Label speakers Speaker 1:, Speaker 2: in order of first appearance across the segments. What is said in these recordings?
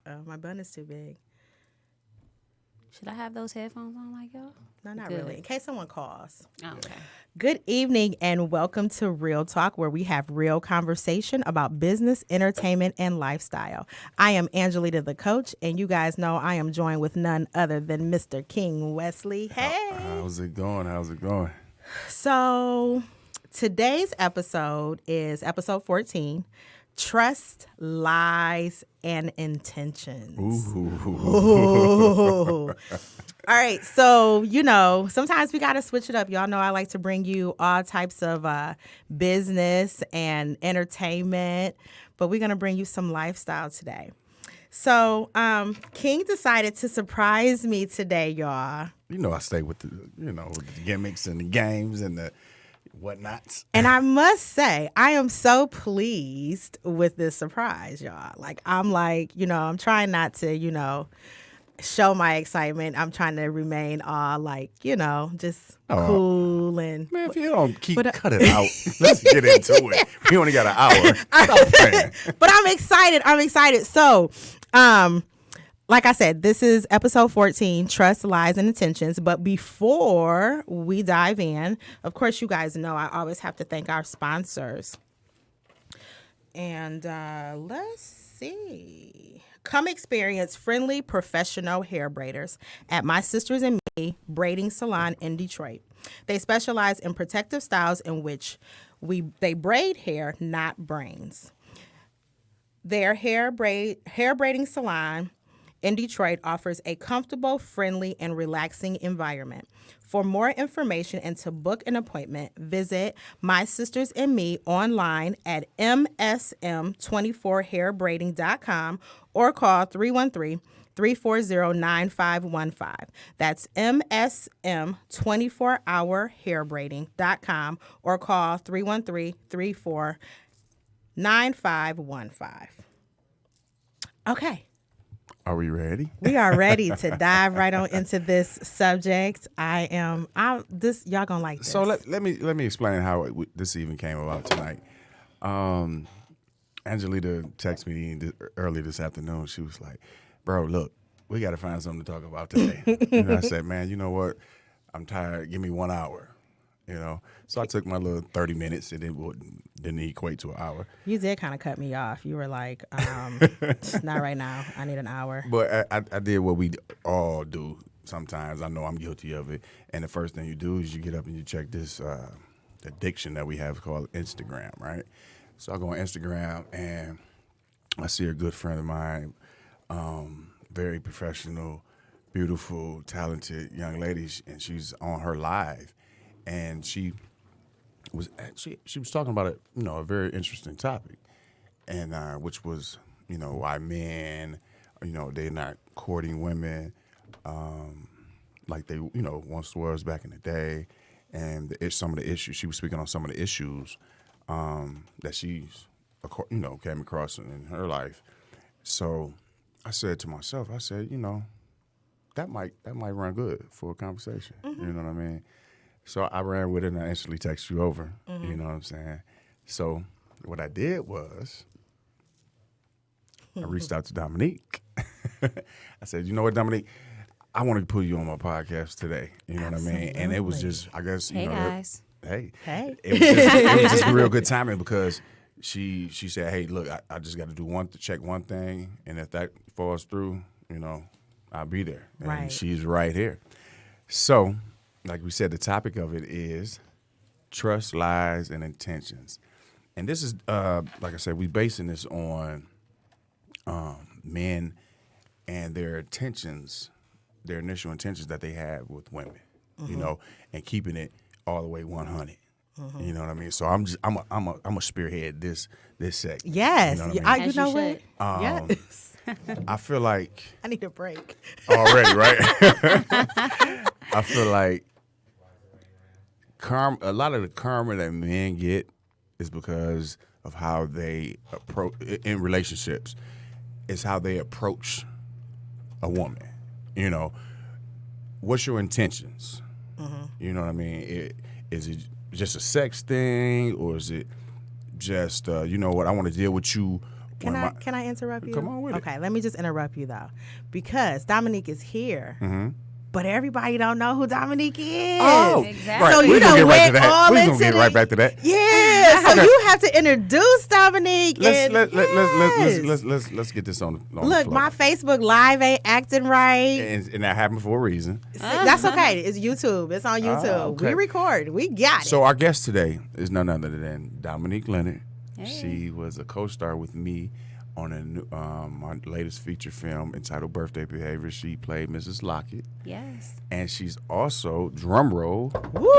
Speaker 1: My bun is too big.
Speaker 2: Should I have those headphones on like y'all?
Speaker 1: No, not
Speaker 2: Good.
Speaker 1: really. In case someone calls.
Speaker 2: Oh, okay.
Speaker 1: Good evening and welcome to Real Talk, where we have real conversation about business, entertainment, and lifestyle. I am Angelita, the coach, and you guys know I am joined with none other than Mr. King Wesley. Hey.
Speaker 3: How's it going? How's it going?
Speaker 1: So today's episode is episode 14. Trust, lies, and intentions.
Speaker 3: Ooh.
Speaker 1: All right. So, sometimes we got to switch it up. Y'all know I like to bring you all types of business and entertainment, but we're going to bring you some lifestyle today. So, King decided to surprise me today, y'all.
Speaker 3: You know I stay with with the gimmicks and the games and the whatnots.
Speaker 1: And I must say, I am so pleased with this surprise, y'all. I'm trying not to, show my excitement. I'm trying to remain all just cool and.
Speaker 3: Man, if you don't cut it out, let's get into it. We only got an hour. Stop playing.
Speaker 1: But I'm excited. So, like I said, this is episode 14, Trust, Lies, and Intentions. But before we dive in, of course, you guys know I always have to thank our sponsors. And let's see. Come experience friendly, professional hair braiders at My Sisters and Me Braiding Salon in Detroit. They specialize in protective styles in which they braid hair, not brains. Their hair braiding salon in Detroit offers a comfortable, friendly, and relaxing environment. For more information and to book an appointment, visit My Sisters and Me online at msm24hairbraiding.com or call 313-340-9515. That's msm24hourhairbraiding.com or call 313-349515. Okay.
Speaker 3: Are we ready?
Speaker 1: We are ready to dive right on into this subject. Y'all gonna like this.
Speaker 3: So let me explain how this even came about tonight. Angelita texted me early this afternoon. She was like, "Bro, look, we got to find something to talk about today." And I said, "Man, you know what? I'm tired. Give me 1 hour." So I took my little 30 minutes, and it didn't equate to an hour.
Speaker 1: You did kind of cut me off. You were like, not right now. I need an hour.
Speaker 3: But I did what we all do sometimes. I know I'm guilty of it. And the first thing you do is you get up and you check this addiction that we have called Instagram, right? So I go on Instagram, and I see a good friend of mine, very professional, beautiful, talented young lady, and she's on her live. And she was talking about a very interesting topic, and which was why men they're not courting women like they once was back in the day, and some of the issues she was speaking on some of the issues that she's came across in her life. So I said to myself, that might run good for a conversation.
Speaker 1: Mm-hmm.
Speaker 3: You know what I mean? So I ran with it and I instantly texted you over.
Speaker 1: Mm-hmm.
Speaker 3: You know what I'm saying? So what I did was I reached out to Dominique. I said, "You know what, Dominique? I want to put you on my podcast today." You know what I mean? And it was just, I guess,
Speaker 2: Hey, guys.
Speaker 1: Hey.
Speaker 3: It was just real good timing because she said, "Hey, look, I just got to do check one thing, and if that falls through, I'll be there." And
Speaker 1: Right.
Speaker 3: she's right here. So, like we said, the topic of it is trust, lies, and intentions. And this is, like I said, we basing this on men and their intentions, their initial intentions that they have with women, and keeping it all the way 100. You know what I mean? So I'm a spearhead this sect.
Speaker 1: Yes.
Speaker 3: You know what I mean?
Speaker 1: You know
Speaker 2: As you
Speaker 1: what? Yes.
Speaker 3: I feel like
Speaker 1: I need a break.
Speaker 3: already, right? I feel like a lot of the karma that men get is because of how they approach in relationships. It's how they approach a woman. What's your intentions? You know what I mean? Is it just a sex thing, or is it just I want to deal with you
Speaker 1: Can I interrupt you?
Speaker 3: Come on with it.
Speaker 1: Okay, let me just interrupt you though, because Dominique is here.
Speaker 3: Mm-hmm.
Speaker 1: But everybody don't know who Dominique is.
Speaker 3: Oh,
Speaker 2: Exactly.
Speaker 3: right.
Speaker 1: So
Speaker 3: We're
Speaker 1: you
Speaker 3: gonna
Speaker 1: done
Speaker 3: get right to
Speaker 1: went
Speaker 3: that.
Speaker 1: all
Speaker 3: We're
Speaker 1: into
Speaker 3: gonna get
Speaker 1: the-
Speaker 3: right back to that.
Speaker 1: Yeah, so you have to introduce Dominique.
Speaker 3: Let's get this on the
Speaker 1: Look,
Speaker 3: floor.
Speaker 1: my Facebook Live ain't acting right.
Speaker 3: And that happened for a reason.
Speaker 1: That's okay. It's YouTube. It's on YouTube.
Speaker 3: okay.
Speaker 1: We record. We got it.
Speaker 3: So our guest today is none other than Dominique Lenard.
Speaker 2: Hey.
Speaker 3: She was a co-star with me on a new, my latest feature film entitled Birthday Behavior. She played Mrs. Lockett.
Speaker 2: Yes.
Speaker 3: And she's also, drum roll,
Speaker 1: Woo!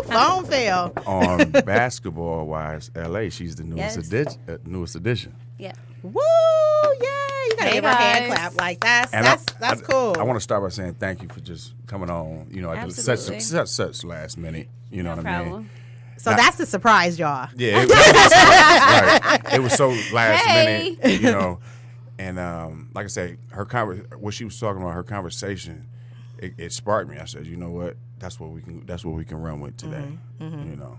Speaker 1: Phone fell.
Speaker 3: on Basketball Wives LA. She's the newest,
Speaker 2: Yes.
Speaker 3: newest edition.
Speaker 2: Yeah.
Speaker 1: Woo! Yeah, you gotta
Speaker 2: Hey,
Speaker 1: give her a hand
Speaker 2: guys.
Speaker 1: clap. Like that's
Speaker 3: And
Speaker 1: cool.
Speaker 3: I want to start by saying thank you for just coming on. You know, at
Speaker 2: Absolutely.
Speaker 3: such last minute. You know
Speaker 2: No
Speaker 3: what I mean?
Speaker 2: problem.
Speaker 1: So that's the surprise, y'all.
Speaker 3: Yeah, it was, right. It was so last
Speaker 2: Hey.
Speaker 3: minute, you know. And like I say, what she was talking about, her conversation, it sparked me. I said, you know what? That's what we can run with today. You know.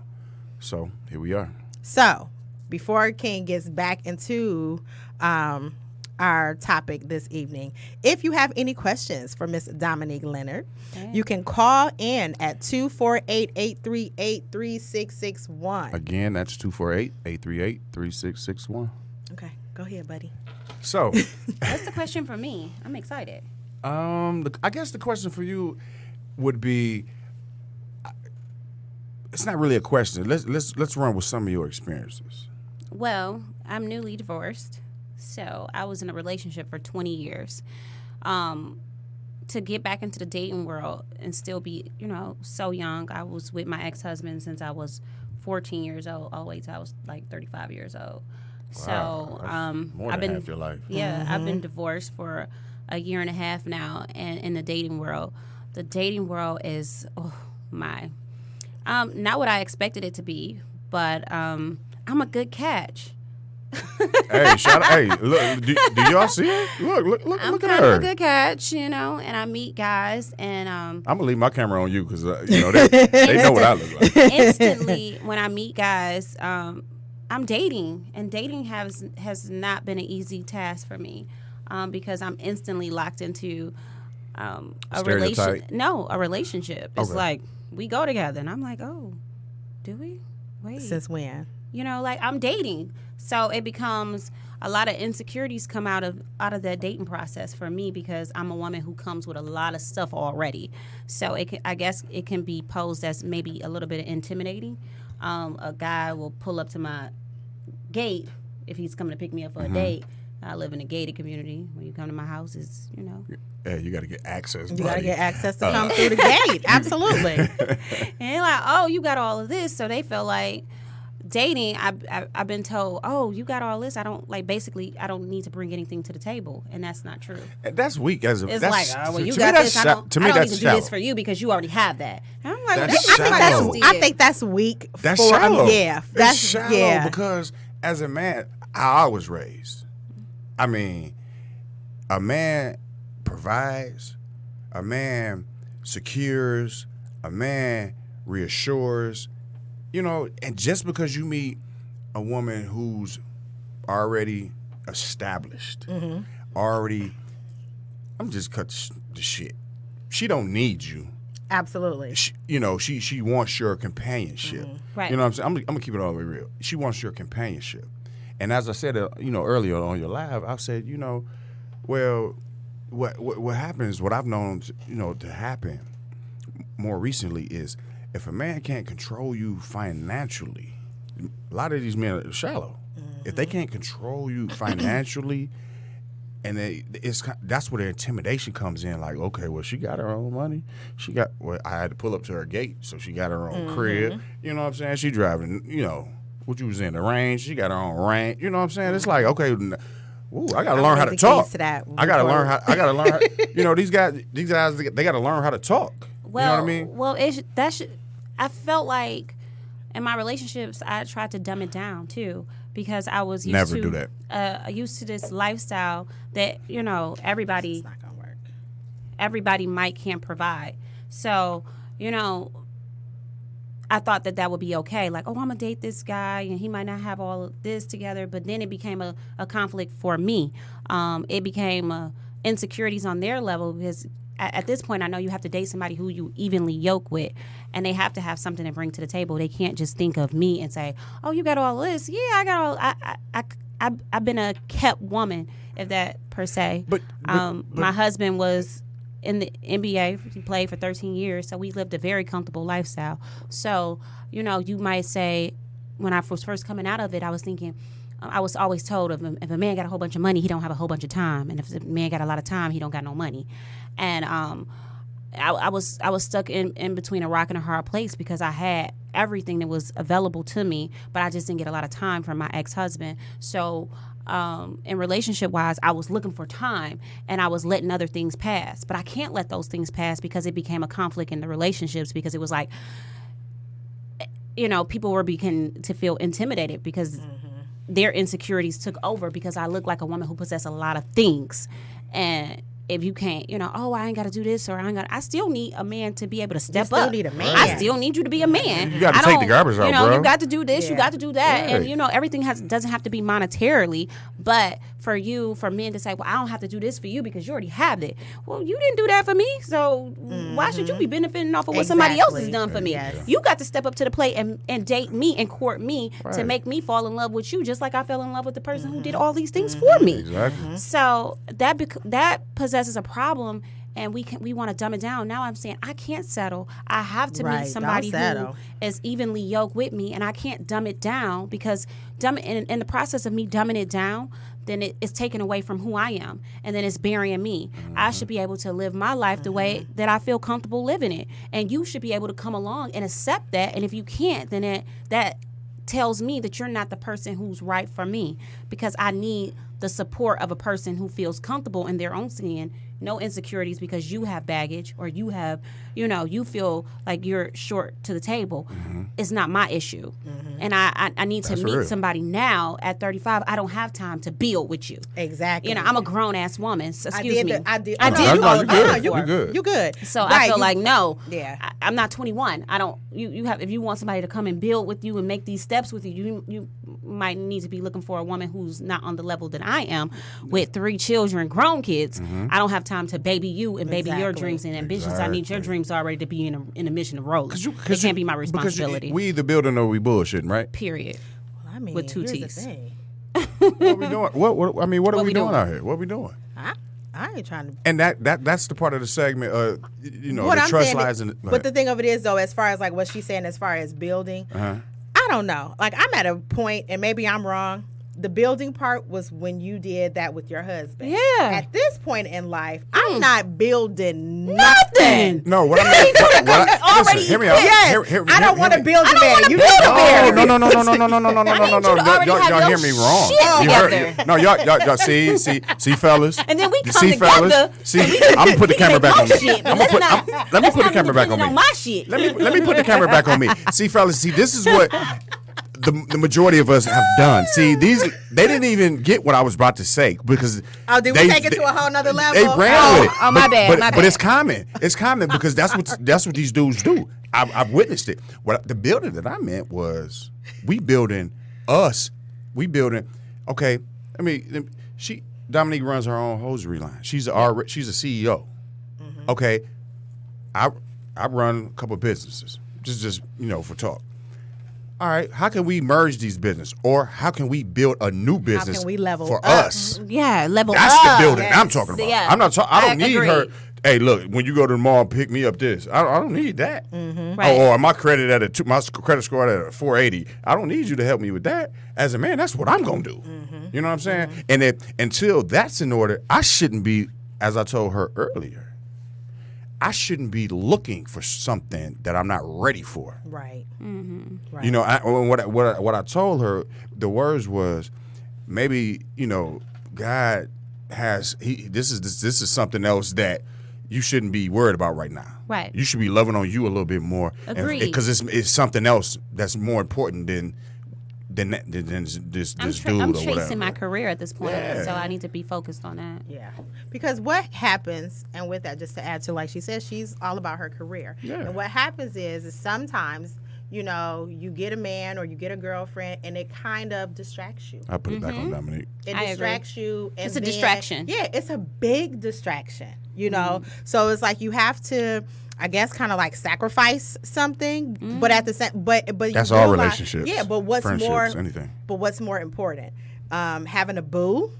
Speaker 3: So here we are.
Speaker 1: So before King gets back into our topic this evening, if you have any questions for Miss Dominique Lenard, you can call in at 248-838-3661.
Speaker 3: Again, that's 248-838-3661.
Speaker 1: Okay, go ahead, buddy.
Speaker 3: So,
Speaker 2: What's the question for me? I'm excited.
Speaker 3: I guess the question for you would be, it's not really a question. Let's run with some of your experiences.
Speaker 2: Well, I'm newly divorced, so I was in a relationship for 20 years. To get back into the dating world and still be, so young. I was with my ex-husband since I was 14 years old, all the way till I was like 35 years old.
Speaker 3: Wow,
Speaker 2: So
Speaker 3: that's more
Speaker 2: I've
Speaker 3: than
Speaker 2: been
Speaker 3: half your life.
Speaker 2: Yeah, I've been divorced for a year and a half now, and in the dating world is not what I expected it to be, but I'm a good catch.
Speaker 3: Hey, shout out! Hey, look, do y'all see it? Look
Speaker 2: I'm
Speaker 3: at
Speaker 2: kind
Speaker 3: her.
Speaker 2: of a good catch, and I meet guys, and
Speaker 3: I'm gonna leave my camera on you because they know what I look like.
Speaker 2: instantly when I meet guys, I'm dating, and dating has not been an easy task for me, because I'm instantly locked into a
Speaker 3: Stereotype?
Speaker 2: relationship. It's
Speaker 3: Okay.
Speaker 2: like we go together, and I'm like, oh, do we? Wait,
Speaker 1: Since when?
Speaker 2: like I'm dating, so it becomes a lot of insecurities come out of that dating process for me because I'm a woman who comes with a lot of stuff already. So I guess it can be posed as maybe a little bit intimidating. A guy will pull up to my gate if he's coming to pick me up for a date. I live in a gated community. When you come to my house, it's
Speaker 3: Yeah, you got to get access.
Speaker 1: You gotta get access to come through the gate. Absolutely.
Speaker 2: and like, oh, you got all of this, so they feel like dating. I've been told, oh, you got all this. I don't basically I don't need to bring anything to the table, and that's not true.
Speaker 3: That's weak as a.
Speaker 2: It's
Speaker 3: that's,
Speaker 2: like, oh, well, you
Speaker 3: to
Speaker 2: got
Speaker 3: me,
Speaker 2: this.
Speaker 3: that's
Speaker 2: I don't
Speaker 3: to me,
Speaker 2: need
Speaker 3: that's
Speaker 2: to do
Speaker 3: shallow.
Speaker 2: this for you because you already have that. And I'm like,
Speaker 3: That's
Speaker 2: well,
Speaker 3: shallow.
Speaker 1: I think that's weak.
Speaker 3: That's
Speaker 1: for,
Speaker 3: shallow.
Speaker 1: Yeah, that's
Speaker 3: it's shallow
Speaker 1: yeah.
Speaker 3: because as a man, how I was raised. I mean, a man provides, a man secures, a man reassures. And just because you meet a woman who's already established, already, I'm just cut the shit. She don't need you.
Speaker 1: Absolutely.
Speaker 3: She wants your companionship.
Speaker 2: Right.
Speaker 3: You know what I'm saying? I'm gonna keep it all the way real. She wants your companionship. And as I said, earlier on your live, I said, well, what happens? What I've known, to happen more recently is if a man can't control you financially, a lot of these men are shallow. If they can't control you financially, and that's where the intimidation comes in. Like, okay, well, she got her own money. I had to pull up to her gate, so she got her own crib. You know what I'm saying? She driving, what you was in the range. She got her own range. You know what I'm saying? It's like, okay, I gotta learn how to talk. I gotta learn how. These guys, they gotta learn how to talk.
Speaker 2: Well,
Speaker 3: you know what I mean?
Speaker 2: Well, I felt like in my relationships, I tried to dumb it down too because I was used
Speaker 3: Never
Speaker 2: to
Speaker 3: do that.
Speaker 2: Used to this lifestyle that everybody
Speaker 1: It's not gonna work.
Speaker 2: everybody can't provide. So I thought that would be okay. Like, oh, I'm going to date this guy and he might not have all of this together. But then it became a conflict for me. It became insecurities on their level because at this point, I know you have to date somebody who you evenly yoke with, and they have to have something to bring to the table. They can't just think of me and say, oh, you got all this. Yeah, I got all. I've been a kept woman, if that per se. But my husband was in the NBA. He played for 13 years, so we lived a very comfortable lifestyle. So, you know, you might say, when I was first coming out of it, I was thinking, I was always told if a man got a whole bunch of money, he don't have a whole bunch of time, and if a man got a lot of time, he don't got no money. And I was stuck in between a rock and a hard place because I had everything that was available to me, but I just didn't get a lot of time from my ex-husband. So in relationship wise, I was looking for time and I was letting other things pass, but I can't let those things pass because it became a conflict in the relationships, because it was like, you know, people were beginning to feel intimidated because their insecurities took over because I look like a woman who possesses a lot of things. And if you can't, you know, oh, I ain't got to do this, or I still need a man to be able to step up.
Speaker 1: Need a man.
Speaker 2: I still need you to be a man.
Speaker 3: You got to take the garbage out,
Speaker 2: you know,
Speaker 3: bro.
Speaker 2: You got to do this, you got to do that.
Speaker 3: Right.
Speaker 2: And, you know, everything doesn't have to be monetarily, but for men to say, well, I don't have to do this for you because you already have it. Well, you didn't do that for me, so why should you be benefiting off of what somebody else has done for me?
Speaker 1: Yes.
Speaker 2: You got to step up to the plate and date me and court me to make me fall in love with you, just like I fell in love with the person who did all these things for me.
Speaker 3: Exactly.
Speaker 2: So that possesses a problem, and we want to dumb it down. Now I'm saying I can't settle. I have to meet somebody who is evenly yoked with me, and I can't dumb it down because in the process of me dumbing it down, then it's taken away from who I am, and then it's burying me. I should be able to live my life the way that I feel comfortable living it, and you should be able to come along and accept that. And if you can't, then that tells me that you're not the person who's right for me, because I need the support of a person who feels comfortable in their own skin, no insecurities because you have baggage or you have, you know, you feel like you're short to the table. It's not my issue. And I need to meet somebody now at 35. I don't have time to build with you.
Speaker 1: Exactly.
Speaker 2: You know, I'm a grown ass woman. So excuse me.
Speaker 1: I did.
Speaker 3: You're good.
Speaker 1: You good.
Speaker 2: So I feel like no.
Speaker 1: Yeah.
Speaker 2: I'm not 21. I don't. You have. If you want somebody to come and build with you and make these steps with you, you might need to be looking for a woman who's not on the level that I am, with 3 children, grown kids. I don't have time to baby you and baby your dreams and ambitions. I need your dreams already to be in a mission of roles. It can't be my responsibility.
Speaker 3: We either building or we bullshitting, right?
Speaker 2: Period.
Speaker 1: Well, I mean,
Speaker 2: with 2
Speaker 1: here's the
Speaker 2: T's.
Speaker 1: thing.
Speaker 3: What we doing? What are we doing out here? What are we doing?
Speaker 1: I ain't trying to.
Speaker 3: And that's the part of the segment, you know,
Speaker 1: What
Speaker 3: the
Speaker 1: I'm
Speaker 3: trust
Speaker 1: saying
Speaker 3: lies in.
Speaker 1: But the thing of it is, though, as far as like what she's saying, as far as building, I don't know. Like, I'm at a point, and maybe I'm wrong. The building part was when you did that with your husband.
Speaker 2: Yeah.
Speaker 1: At this point in life, I'm not building nothing.
Speaker 3: No, what I mean, listen, hear me out.
Speaker 1: Yes. I don't want to build a man. You build a
Speaker 3: No,
Speaker 1: man.
Speaker 3: no. Y'all hear me wrong. You heard? No, y'all see, fellas.
Speaker 2: And then we come
Speaker 3: see,
Speaker 2: together.
Speaker 3: Fellas, see, I'm gonna put the camera back on me. Let me put the camera back on me.
Speaker 2: On my shit.
Speaker 3: Let me put the camera back on me. See, fellas, this is what the majority of us have done. See, they didn't even get what I was about to say because
Speaker 1: did we take it to a whole nother level?
Speaker 3: They ran with it.
Speaker 2: Oh, my bad.
Speaker 3: But it's common. It's common because that's what these dudes do. I've witnessed it. What the building that I meant was we building. Okay, I mean, Dominique runs her own hosiery line. She's a CEO. Okay, I run a couple of businesses. Just you know, for talk. All right, how can we merge these businesses, or how can we build a new business?
Speaker 1: How can we level
Speaker 3: for
Speaker 1: up?
Speaker 3: us?
Speaker 2: Yeah, level
Speaker 3: That's
Speaker 2: up.
Speaker 3: the building I'm
Speaker 1: Yes.
Speaker 3: talking about.
Speaker 2: Yeah.
Speaker 3: I'm not talking. I don't need
Speaker 2: agree.
Speaker 3: her. Hey, look, when you go to the mall, pick me up this. I don't need that.
Speaker 2: Right.
Speaker 3: Or my credit my credit score at a 480. I don't need you to help me with that. As a man, that's what I'm gonna do. You know what I'm saying? And until that's in order, I shouldn't be, as I told her earlier, I shouldn't be looking for something that I'm not ready for.
Speaker 1: Right. Right.
Speaker 3: You know, what I told her, the words was, maybe, you know, God has this is something else that you shouldn't be worried about right now.
Speaker 2: Right.
Speaker 3: You should be loving on you a little bit more.
Speaker 2: Agreed.
Speaker 3: Because it's something else that's more important than this dude
Speaker 2: I'm
Speaker 3: or whatever.
Speaker 2: chasing my career at this point,
Speaker 3: Yeah.
Speaker 2: so I need to be focused on that.
Speaker 1: Yeah, because what happens, and with that, just to add to, like she says, she's all about her career.
Speaker 3: Yeah.
Speaker 1: And what happens is sometimes you get a man or you get a girlfriend, and it kind of distracts you.
Speaker 3: I put it back on Dominique.
Speaker 1: It
Speaker 2: I
Speaker 1: distracts you. And
Speaker 2: It's a
Speaker 1: then-
Speaker 2: distraction.
Speaker 1: Yeah, it's a big distraction, So it's like you have to, I guess, kind of like sacrifice something, but at the same, but
Speaker 3: That's
Speaker 1: you
Speaker 3: all
Speaker 1: realize-
Speaker 3: relationships.
Speaker 1: Yeah, but what's
Speaker 3: friendships,
Speaker 1: more,
Speaker 3: anything.
Speaker 1: but what's more important, having a boo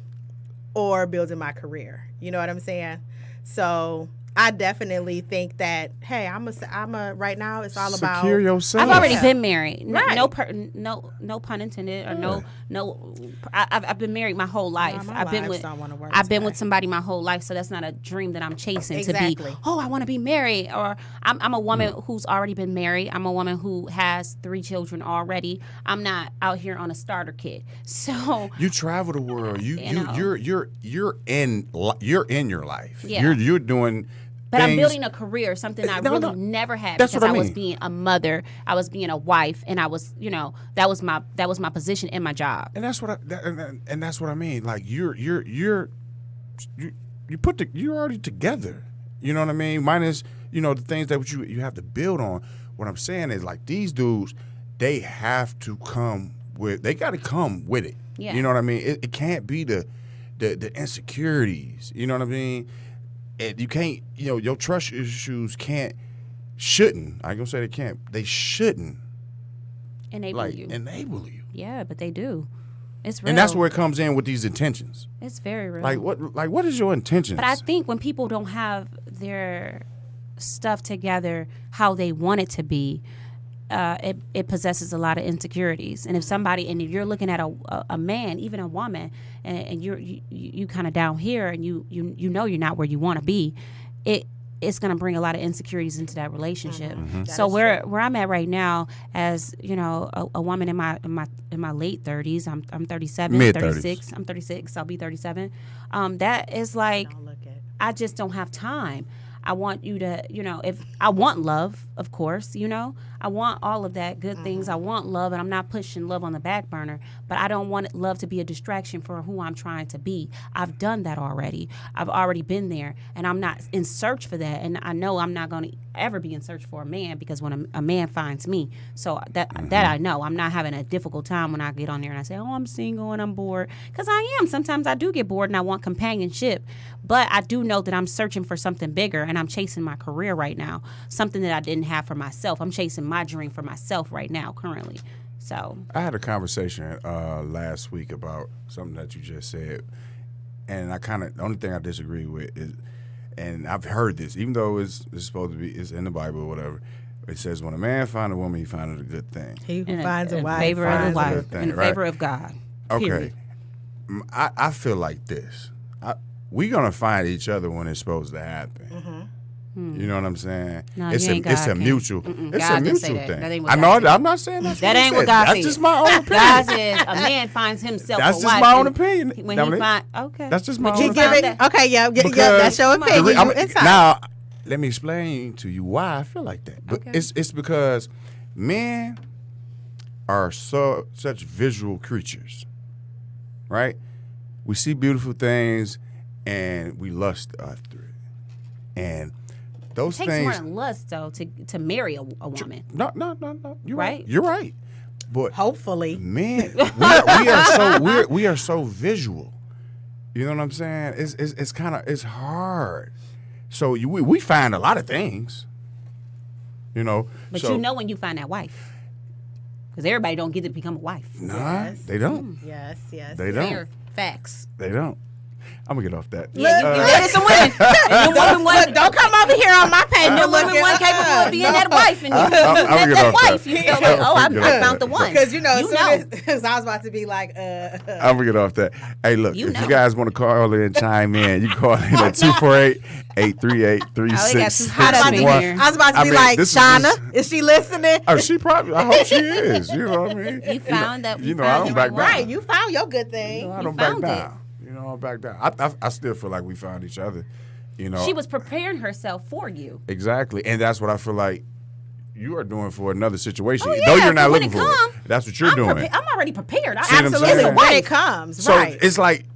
Speaker 1: or building my career? You know what I'm saying? So I definitely think that, hey, I'm a right now it's all about
Speaker 3: Secure yourself.
Speaker 2: I've already been married.
Speaker 1: Right.
Speaker 2: No pun intended, or no. I've been married my whole life.
Speaker 1: my
Speaker 2: I've been
Speaker 1: lives
Speaker 2: with
Speaker 1: don't wanna work
Speaker 2: I've been
Speaker 1: today.
Speaker 2: with somebody my whole life, so that's not a dream that I'm chasing to
Speaker 1: Exactly.
Speaker 2: be. Oh, I want to be married, or I'm a woman who's already been married. I'm a woman who has 3 children already. I'm not out here on a starter kit. So
Speaker 3: You travel the world.
Speaker 2: know.
Speaker 3: You're in your life.
Speaker 2: Yeah.
Speaker 3: You're doing.
Speaker 2: But I'm
Speaker 3: things-
Speaker 2: building a career, something I really never had,
Speaker 3: That's
Speaker 2: because
Speaker 3: what I
Speaker 2: I was
Speaker 3: mean.
Speaker 2: being a mother, I was being a wife, and I was, that was my position in my job.
Speaker 3: And that's what and that's what I mean. Like you're already together. You know what I mean? Minus the things that you have to build on. What I'm saying is, like, these dudes, they have to they got to come with it.
Speaker 2: Yeah.
Speaker 3: You know what I mean? It can't be the insecurities. You know what I mean? And you can't, your trust issues shouldn't. I ain't gonna say they can't. They shouldn't
Speaker 2: Enable you.
Speaker 3: enable you.
Speaker 2: Yeah, but they do. It's real.
Speaker 3: And that's where it comes in with these intentions.
Speaker 2: It's very real.
Speaker 3: Like what is your intentions?
Speaker 2: But I think when people don't have their stuff together how they want it to be, it possesses a lot of insecurities. And if you're looking at a man, even a woman, and you kind of down here, and you know you're not where you want to be, it's going to bring a lot of insecurities into that relationship. So where I'm at right now, as a woman in my late 30s, I'm 37,
Speaker 3: Mid
Speaker 2: 36. I'm 36. I'll be 37. That is like,
Speaker 1: Don't look at.
Speaker 2: I just don't have time. I want you to, if I want love, of course, I want all of that good things. I want love, and I'm not pushing love on the back burner, but I don't want love to be a distraction for who I'm trying to be. I've done that already. I've already been there, and I'm not in search for that. And I know I'm not going to ever be in search for a man, because when a man finds me, so that I know, I'm not having a difficult time when I get on there and I say, oh, I'm single and I'm bored, because I am. Sometimes I do get bored and I want companionship, but I do know that I'm searching for something bigger, and I'm chasing my career right now, something that I didn't have for myself. I'm chasing my dream for myself right now, currently. So
Speaker 3: I had a conversation last week about something that you just said, and the only thing I disagree with is, and I've heard this, even though it's supposed to be, it's in the Bible or whatever. It says, when a man finds a woman, he finds it a good thing.
Speaker 1: He who
Speaker 2: in
Speaker 1: finds a wife
Speaker 2: favor of the
Speaker 1: finds a
Speaker 2: wife,
Speaker 3: good thing,
Speaker 2: in
Speaker 3: right?
Speaker 2: favor of God.
Speaker 3: Okay.
Speaker 2: Period.
Speaker 3: I feel like this. We're going to find each other when it's supposed to happen. You know what I'm saying?
Speaker 2: No,
Speaker 3: it's
Speaker 2: you ain't
Speaker 3: it's
Speaker 2: God,
Speaker 3: a
Speaker 2: King.
Speaker 3: mutual. It's
Speaker 2: God
Speaker 3: a
Speaker 2: didn't say
Speaker 3: mutual
Speaker 2: that.
Speaker 3: thing.
Speaker 2: That ain't what
Speaker 3: I
Speaker 2: God
Speaker 3: know.
Speaker 2: said.
Speaker 3: I'm not saying that's
Speaker 2: That
Speaker 3: what he
Speaker 2: ain't what
Speaker 3: said.
Speaker 2: God
Speaker 3: That's
Speaker 2: said.
Speaker 3: just my own opinion.
Speaker 2: God says a man finds himself
Speaker 3: That's
Speaker 2: a
Speaker 3: just
Speaker 2: wife.
Speaker 3: my own
Speaker 2: and
Speaker 3: opinion.
Speaker 2: When
Speaker 3: Dominique.
Speaker 2: he find, okay.
Speaker 3: That's just my
Speaker 2: But
Speaker 3: own
Speaker 2: you
Speaker 3: opinion.
Speaker 2: found
Speaker 1: Give
Speaker 2: that-
Speaker 1: it. Okay, yeah,
Speaker 3: Because
Speaker 1: that's your opinion. It's fine.
Speaker 3: now, let me explain to you why I feel like that. But
Speaker 2: Okay.
Speaker 3: it's because men are such visual creatures, right? We see beautiful things and we lust after it, and those
Speaker 2: It takes more
Speaker 3: things.
Speaker 2: than lust, though, to marry a woman.
Speaker 3: No. You're right.
Speaker 2: Right?
Speaker 3: You're right. But
Speaker 1: Hopefully.
Speaker 3: men, we are so visual. You know what I'm saying? It's hard. So we find a lot of things.
Speaker 2: But
Speaker 3: so,
Speaker 2: you know when you find that wife. Because everybody don't get to become a wife.
Speaker 3: Nah,
Speaker 1: Yes.
Speaker 3: they don't.
Speaker 1: Yes.
Speaker 3: They don't.
Speaker 2: Fair. Facts.
Speaker 3: They don't. I'm gonna get off that.
Speaker 2: Yeah, you dated some women. And your woman wasn't,
Speaker 1: Don't come over here on my page.
Speaker 2: your woman wasn't capable of being that wife. And you
Speaker 3: I'll
Speaker 2: met
Speaker 3: get
Speaker 2: that
Speaker 3: off
Speaker 2: wife.
Speaker 3: that.
Speaker 2: You felt like, oh,
Speaker 3: I'll get off
Speaker 2: I found
Speaker 3: that.
Speaker 2: the one.
Speaker 1: Because
Speaker 2: you
Speaker 1: as
Speaker 2: know.
Speaker 1: soon as I was about to be like,
Speaker 3: I'm gonna get off that. Hey, look,
Speaker 2: You
Speaker 3: if
Speaker 2: know.
Speaker 3: you guys want to call in, chime in, you call in at 248-838-3661.
Speaker 2: hot up in here.
Speaker 1: I was about to be like,
Speaker 3: this is
Speaker 1: Shauna,
Speaker 3: just-
Speaker 1: is she listening?
Speaker 3: Oh, she probably. I hope she is. You know what I mean?
Speaker 2: You found that.
Speaker 3: You know,
Speaker 2: found
Speaker 3: I don't
Speaker 2: your
Speaker 3: back
Speaker 2: one.
Speaker 3: down.
Speaker 1: Right, you found your good thing.
Speaker 3: I
Speaker 2: You
Speaker 3: don't back
Speaker 2: found it.
Speaker 3: down. You know, I don't back down. I still feel like we found each other. You know,
Speaker 2: She was preparing herself for you.
Speaker 3: exactly, and that's what I feel like you are doing for another situation.
Speaker 2: Oh, yeah,
Speaker 3: Though you're not
Speaker 2: when
Speaker 3: looking
Speaker 2: it
Speaker 3: for
Speaker 2: come,
Speaker 3: it, that's what you're doing.
Speaker 2: I'm already prepared.
Speaker 3: See what I'm
Speaker 1: Absolutely,
Speaker 3: saying?
Speaker 1: when it comes,
Speaker 3: So
Speaker 1: right.
Speaker 3: it's like,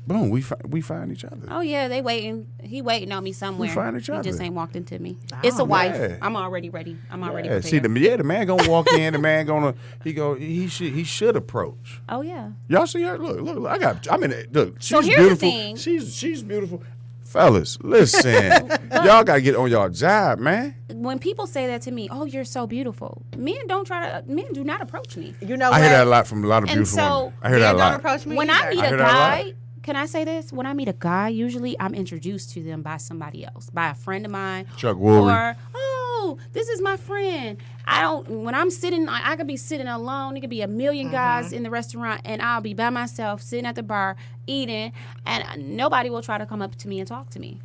Speaker 3: boom, we find each other.
Speaker 2: Oh yeah, they waiting. He waiting on me somewhere.
Speaker 3: find each
Speaker 2: He just
Speaker 3: other.
Speaker 2: ain't walked into me. It's a wife.
Speaker 3: yeah.
Speaker 2: I'm already ready. I'm already
Speaker 3: Yeah,
Speaker 2: prepared.
Speaker 3: see, the man gonna walk in. The man gonna he should approach.
Speaker 2: Oh yeah.
Speaker 3: Y'all see her? Look. I mean, look. She's
Speaker 2: So here's the
Speaker 3: beautiful.
Speaker 2: thing.
Speaker 3: She's beautiful. Fellas, listen. Y'all gotta get on y'all job, man.
Speaker 2: When people say that to me, "Oh, you're so beautiful," men do not approach me.
Speaker 1: You know
Speaker 3: I
Speaker 1: what?
Speaker 3: hear that a lot from a lot of
Speaker 2: And
Speaker 3: beautiful
Speaker 2: so,
Speaker 3: women. I hear that a
Speaker 1: Don't
Speaker 3: lot.
Speaker 1: approach me
Speaker 2: When
Speaker 1: either.
Speaker 2: I meet
Speaker 3: I
Speaker 2: a
Speaker 3: hear that a lot.
Speaker 2: guy, can I say this? When I meet a guy, usually I'm introduced to them by somebody else, by a friend of mine.
Speaker 3: Chuck Woolery.
Speaker 2: Or, oh, this is my friend. When I'm sitting, I could be sitting alone. It could be a million guys in the restaurant, and I'll be by myself, sitting at the bar, eating, and nobody will try to come up to me and talk to me.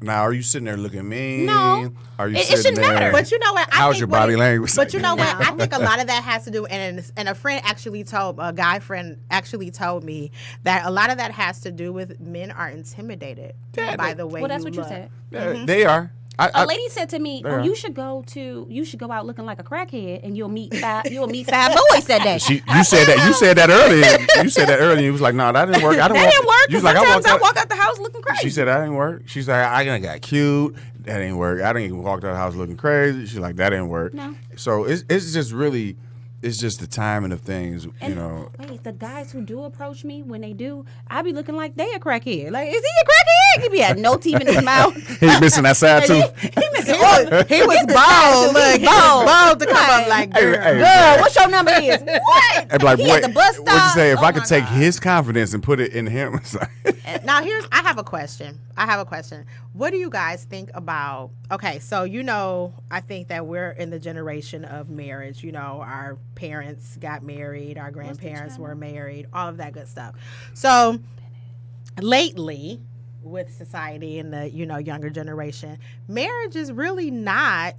Speaker 3: Now, are you sitting there looking mean?
Speaker 2: No.
Speaker 3: Are you
Speaker 2: It
Speaker 3: sitting
Speaker 2: shouldn't
Speaker 3: there?
Speaker 2: matter.
Speaker 1: But you know what?
Speaker 3: How's your body language?
Speaker 1: But you know what? I think a lot of that has to do, and a friend actually a guy friend actually told me that a lot of that has to do with men are intimidated by the way
Speaker 2: Well, that's
Speaker 1: you
Speaker 2: what
Speaker 1: look.
Speaker 2: you said.
Speaker 3: Yeah, they are.
Speaker 2: A lady said to me,
Speaker 3: There.
Speaker 2: "Oh, you should go out looking like a crackhead, and you'll meet five boys that day."
Speaker 3: You said that. You said that earlier. You said that earlier. You was like, "No, that didn't work. I didn't
Speaker 2: That didn't work.
Speaker 3: You was
Speaker 2: 'Cause
Speaker 3: like,
Speaker 2: sometimes I
Speaker 3: out-
Speaker 2: walk out the house looking crazy.
Speaker 3: She said that didn't work. She's like, I got cute. That didn't work. I didn't even walk out the house looking crazy. She's like, that didn't work.
Speaker 2: No.
Speaker 3: So it's just really, it's just the timing of things,
Speaker 2: And
Speaker 3: you know.
Speaker 2: wait, the guys who do approach me, when they do, I be looking like they a crackhead. Like, is he a crackhead? He be had no teeth in his mouth.
Speaker 3: He's missing that side tooth.
Speaker 2: He missing
Speaker 1: He was bold. Look, he was bold to come up like,
Speaker 3: Hey,
Speaker 1: girl.
Speaker 3: hey,
Speaker 2: Girl, what's your number is? What?
Speaker 3: I'd be like,
Speaker 2: He
Speaker 3: what?
Speaker 2: at the bus
Speaker 3: What'd you
Speaker 2: stop.
Speaker 3: say? If
Speaker 2: Oh
Speaker 3: I could
Speaker 2: my
Speaker 3: take
Speaker 2: God.
Speaker 3: his confidence and put it in him, it's like,
Speaker 1: Now I have a question. What do you guys think about? Okay, so I think that we're in the generation of marriage. Our parents got married, our grandparents were married, all of that good stuff. So lately, with society and the younger generation, marriage is really not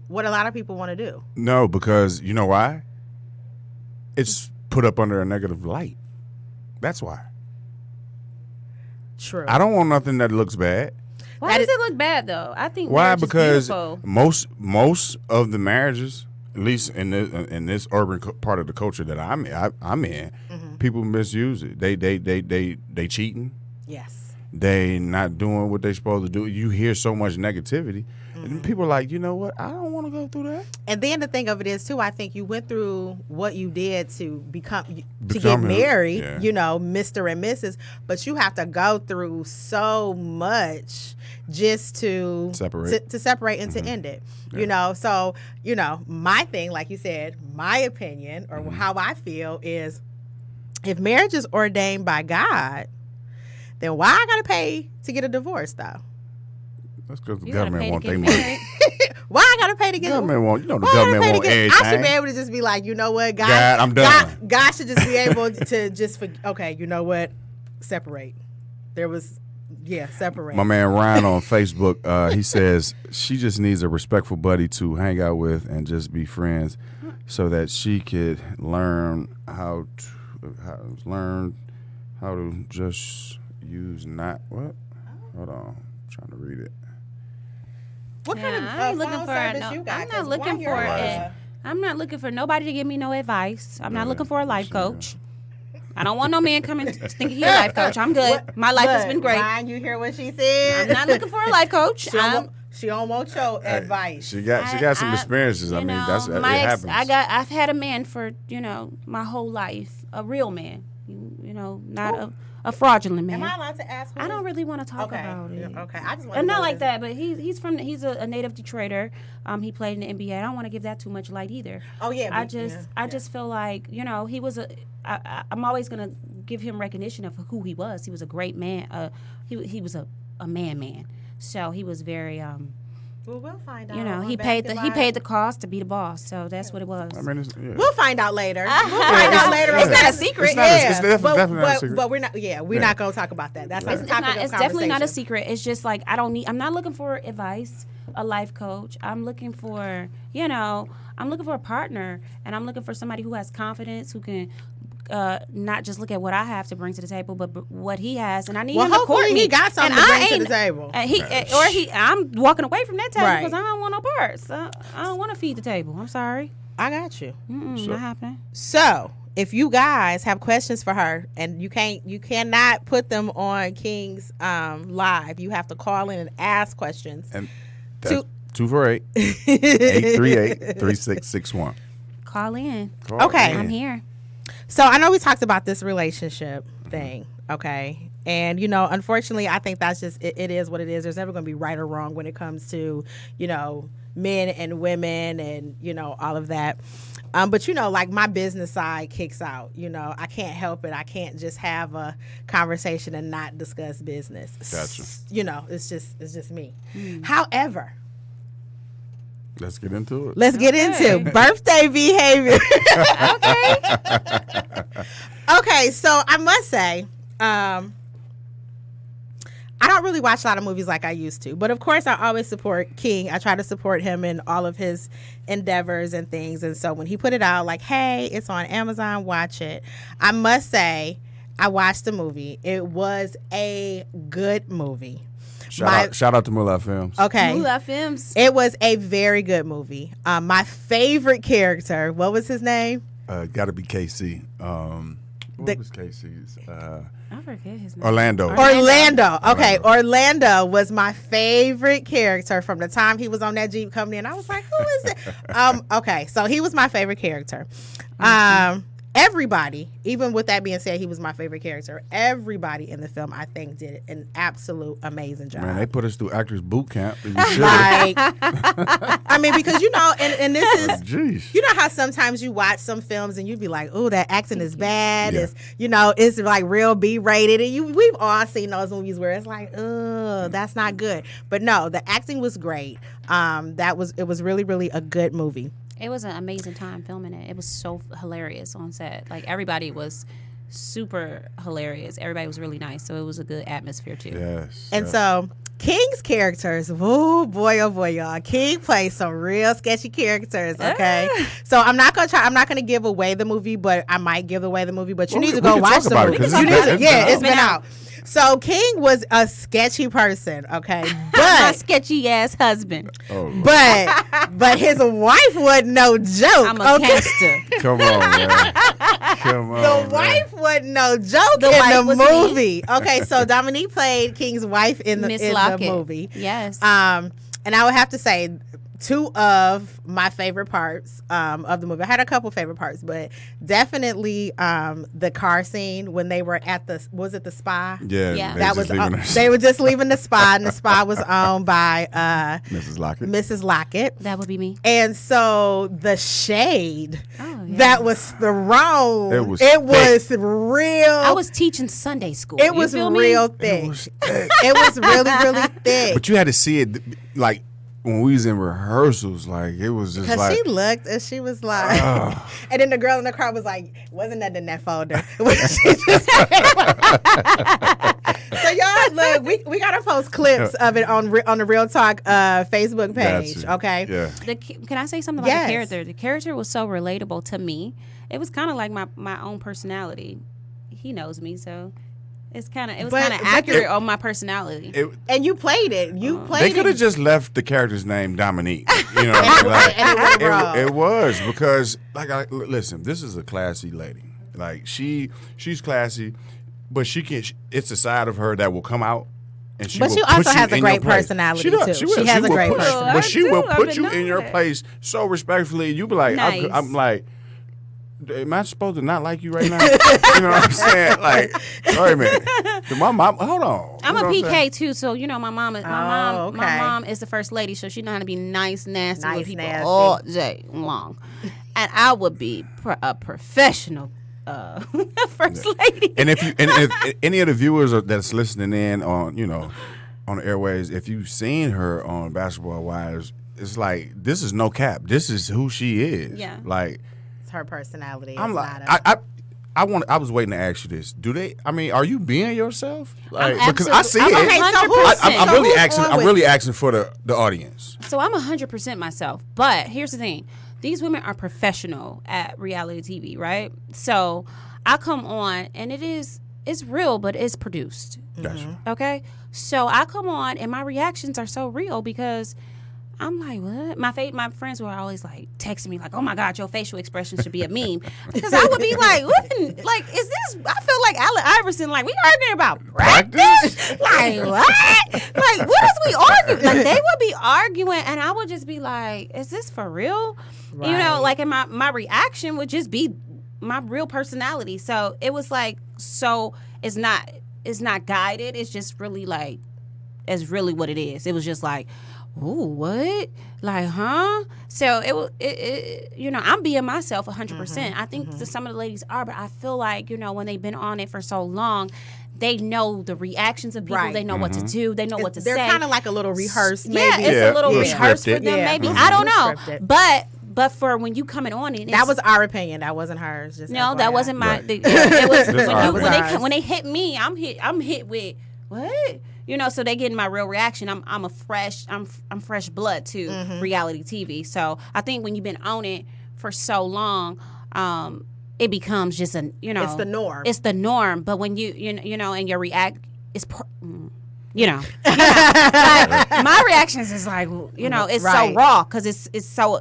Speaker 1: what a lot of people want to do.
Speaker 3: no, because you know why? It's put up under a negative light. That's why.
Speaker 1: True.
Speaker 3: I don't want nothing that looks bad.
Speaker 2: Why does it look bad though? I think
Speaker 3: Why?
Speaker 2: marriage
Speaker 3: Because
Speaker 2: is beautiful.
Speaker 3: most of the marriages, at least in this urban part of the culture that I'm in, people misuse it. They cheating.
Speaker 1: Yes.
Speaker 3: They not doing what they supposed to do. You hear so much negativity, and people are like, you know what? I don't want to go through that.
Speaker 1: And then the thing of it is too, I think you went through what you did to get
Speaker 3: Become him,
Speaker 1: married,
Speaker 3: yeah.
Speaker 1: Mr. and Mrs. But you have to go through so much just to
Speaker 3: Separate.
Speaker 1: to separate and to end it. So my thing, like you said, my opinion or how I feel is, if marriage is ordained by God, then why I gotta pay to get a divorce though?
Speaker 3: That's because the
Speaker 2: You gotta
Speaker 3: government
Speaker 2: pay to
Speaker 3: want
Speaker 2: get
Speaker 3: their money.
Speaker 2: married.
Speaker 1: Why I gotta pay to get?
Speaker 3: Government want, the
Speaker 1: Why I gotta
Speaker 3: government
Speaker 1: pay to
Speaker 3: want
Speaker 1: get-
Speaker 3: everything.
Speaker 1: I should be able to just be like, you know what,
Speaker 3: God, I'm done.
Speaker 1: God should just be able to just okay, you know what, separate. Separate.
Speaker 3: My man Ryan on Facebook, he says she just needs a respectful buddy to hang out with and just be friends, so that she could learn how to just use not what. Hold on, I'm trying to read it.
Speaker 1: What kind of
Speaker 2: I ain't looking
Speaker 1: phone
Speaker 2: for
Speaker 1: service you got?
Speaker 2: I'm
Speaker 1: 'Cause
Speaker 2: not looking
Speaker 1: why
Speaker 2: for
Speaker 1: you're,
Speaker 2: it. I'm not looking for nobody to give me no advice. I'm not looking for a life coach. I don't want no man coming thinking he a life coach. I'm good. My life has been great.
Speaker 1: Ryan, you hear what she said?
Speaker 2: I'm not looking for a life coach.
Speaker 1: She don't want your advice.
Speaker 3: She got some experiences. I mean, that's it happens.
Speaker 2: I've had a man for my whole life, a real man. Not a fraudulent man.
Speaker 1: Am I allowed to ask?
Speaker 2: I don't really want to talk about it.
Speaker 1: Okay, I just want to
Speaker 2: And not like that, but he's a native Detroiter. He played in the NBA. I don't want to give that too much light either.
Speaker 1: Oh yeah,
Speaker 2: I just feel like he was I'm always gonna give him recognition of who he was. He was a great man. He was a man. So he was very
Speaker 1: well, we'll find out.
Speaker 2: he paid the cost to be the boss. So that's what it was.
Speaker 3: I mean,
Speaker 1: We'll find out later. It's
Speaker 2: not a secret.
Speaker 3: It's definitely not a secret.
Speaker 1: But we're not. Yeah, we're not going to talk about that. That's not the
Speaker 2: It's,
Speaker 1: topic of
Speaker 2: it's definitely not a
Speaker 1: conversation.
Speaker 2: secret. It's just like I'm not looking for advice, a life coach. I'm looking for a partner, and I'm looking for somebody who has confidence, who can not just look at what I have to bring to the table, but what he has. And I need him to court me.
Speaker 1: He got something
Speaker 2: And
Speaker 1: to
Speaker 2: I
Speaker 1: bring to
Speaker 2: ain't-
Speaker 1: the table.
Speaker 2: I'm walking away from that table
Speaker 1: Right.
Speaker 2: because I don't want no parts. I don't want to feed the table. I'm sorry.
Speaker 1: I got you.
Speaker 2: Not happening.
Speaker 1: So, if you guys have questions for her and you cannot put them on King's live, you have to call in and ask questions.
Speaker 3: And that's 248-838-3661.
Speaker 2: Call in.
Speaker 1: Okay.
Speaker 2: I'm here.
Speaker 1: So I know we talked about this relationship thing, okay? And, unfortunately, I think that's just, it is what it is. There's never going to be right or wrong when it comes to, men and women and, all of that. But, like my business side kicks out. I can't help it. I can't just have a conversation and not discuss business.
Speaker 3: Gotcha.
Speaker 1: It's just me. However,
Speaker 3: let's get into it.
Speaker 1: let's get into birthday behavior. Okay, so I must say, I don't really watch a lot of movies like I used to, but of course I always support King. I try to support him in all of his endeavors and things. And so when he put it out, like, hey, it's on Amazon, watch it. I must say, I watched the movie. It was a good movie.
Speaker 3: Shout out to Moolah Films.
Speaker 1: Okay.
Speaker 2: Moolah Films.
Speaker 1: It was a very good movie. My favorite character, what was his name?
Speaker 3: Got to be KC. What was KC's?
Speaker 2: I forget his name.
Speaker 3: Orlando.
Speaker 1: Okay, Orlando was my favorite character from the time he was on that Jeep coming in. I was like, who is it? Okay, so he was my favorite character. Everybody, even with that being said, he was my favorite character. Everybody in the film, I think, did an absolute amazing job.
Speaker 3: Man, they put us through actors boot camp.
Speaker 1: Like, I mean, because and this is,
Speaker 3: jeez.
Speaker 1: you know how sometimes you watch some films and you'd be like, oh, that acting is bad. Yeah. It's like real B-rated, and we've all seen those movies where it's like, oh, that's not good. But no, the acting was great. It was really, really a good movie.
Speaker 2: It was an amazing time filming it. It was so hilarious on set. Like, everybody was super hilarious. Everybody was really nice. So it was a good atmosphere, too.
Speaker 3: Yes.
Speaker 1: And so King's characters, oh boy, y'all. King plays some real sketchy characters, okay? So I'm not gonna give away the movie, but I might give away the movie, but you need to go watch the movie. It's been out. So King was a sketcy person, okay?
Speaker 2: My sketchy ass husband.
Speaker 3: Oh,
Speaker 1: but his wife wasn't no joke.
Speaker 2: I'm a gangster.
Speaker 3: Come on, man. Come on.
Speaker 1: The wife wasn't no joke in the movie. Okay, so Dominique played King's wife in the movie.
Speaker 2: Yes.
Speaker 1: And I would have to say, two of my favorite parts of the movie. I had a couple favorite parts, but definitely the car scene when they were at the spa?
Speaker 2: Yeah.
Speaker 1: They were just leaving the spa, and the spa was owned by Mrs. Lockett.
Speaker 2: That would be me.
Speaker 1: And so the shade that was thrown, it was real.
Speaker 2: I was teaching Sunday school.
Speaker 1: It was real thick. It was really, really thick.
Speaker 3: But you had to see it like when we was in rehearsals, like it was just like,
Speaker 1: she looked and she was like, and then the girl in the car was like, wasn't nothing in that folder. So y'all look, we gotta post clips of it on the Real Talk Facebook page. Okay.
Speaker 3: Yeah.
Speaker 2: Can I say something about the character? The character was so relatable to me. It was kind of like my own personality. He knows me, so. It was kind of accurate on my personality.
Speaker 1: And you played it.
Speaker 3: They could have just left the character's name Dominique. It was because, listen, this is a classy lady. Like she's classy, but she can. It's a side of her that will come out. And she also has a great
Speaker 1: personality too. She has a great personality,
Speaker 3: but she will put you in your place so respectfully. You be like, nice. I'm like. Am I supposed to not like you right now? You know what I'm saying? Like, wait a minute. My mom, hold on.
Speaker 2: I'm a PK too, so my mom is the first lady, so she know how to be nasty with people all day long. And I would be a professional first lady.
Speaker 3: And if any of the viewers that's listening in on on the airways, if you've seen her on Basketball Wives, it's like this is no cap. This is who she is.
Speaker 2: Yeah.
Speaker 3: Like.
Speaker 1: Her personality.
Speaker 3: I was waiting to ask you this. Are you being yourself? Because I see it.
Speaker 1: Okay,
Speaker 3: I'm really asking for the audience.
Speaker 2: So I'm 100% myself. But here's the thing. These women are professional at reality TV, right? So I come on and it's real, but it's produced.
Speaker 3: Gotcha.
Speaker 2: Okay? So I come on and my reactions are so real because I'm like, what? My friends were always like texting me like, oh my God, your facial expression should be a meme. Because I would be like, what? Like, is this? I feel like Allen Iverson. Like, we arguing about practice? Like, what? Like, what is we arguing? Like, they would be arguing, and I would just be like, is this for real?
Speaker 1: Right.
Speaker 2: You know, like, and my reaction would just be my real personality. So it was like, so it's not guided. It's just really like, it's really what it is. It was just like, ooh, what? Like, huh? So it you know, I'm being myself 100%. I think that some of the ladies are, but I feel like, you know, when they've been on it for so long, they know the reactions of people.
Speaker 1: Right.
Speaker 2: They know what to do. They know what to
Speaker 1: They're
Speaker 2: say.
Speaker 1: They're kind of like a little rehearsed, maybe.
Speaker 2: Yeah, it's a little rehearsed for
Speaker 3: scripted.
Speaker 2: them, maybe.
Speaker 1: Yeah.
Speaker 2: I don't know.
Speaker 1: Scripted.
Speaker 2: But for when you coming on it,
Speaker 1: That was our opinion. That wasn't hers. Just
Speaker 2: no,
Speaker 1: FYI.
Speaker 2: that wasn't my.
Speaker 3: Right.
Speaker 2: It was
Speaker 3: Ours.
Speaker 2: when they hit me. I'm hit with what? You know, so they getting my real reaction. I'm fresh blood to reality TV. So I think when you've been on it for so long, it becomes just
Speaker 1: It's the norm.
Speaker 2: It's the norm. But when you know, and your react is. You know, like, my reactions is like, you know, it's
Speaker 1: Right.
Speaker 2: so raw because it's so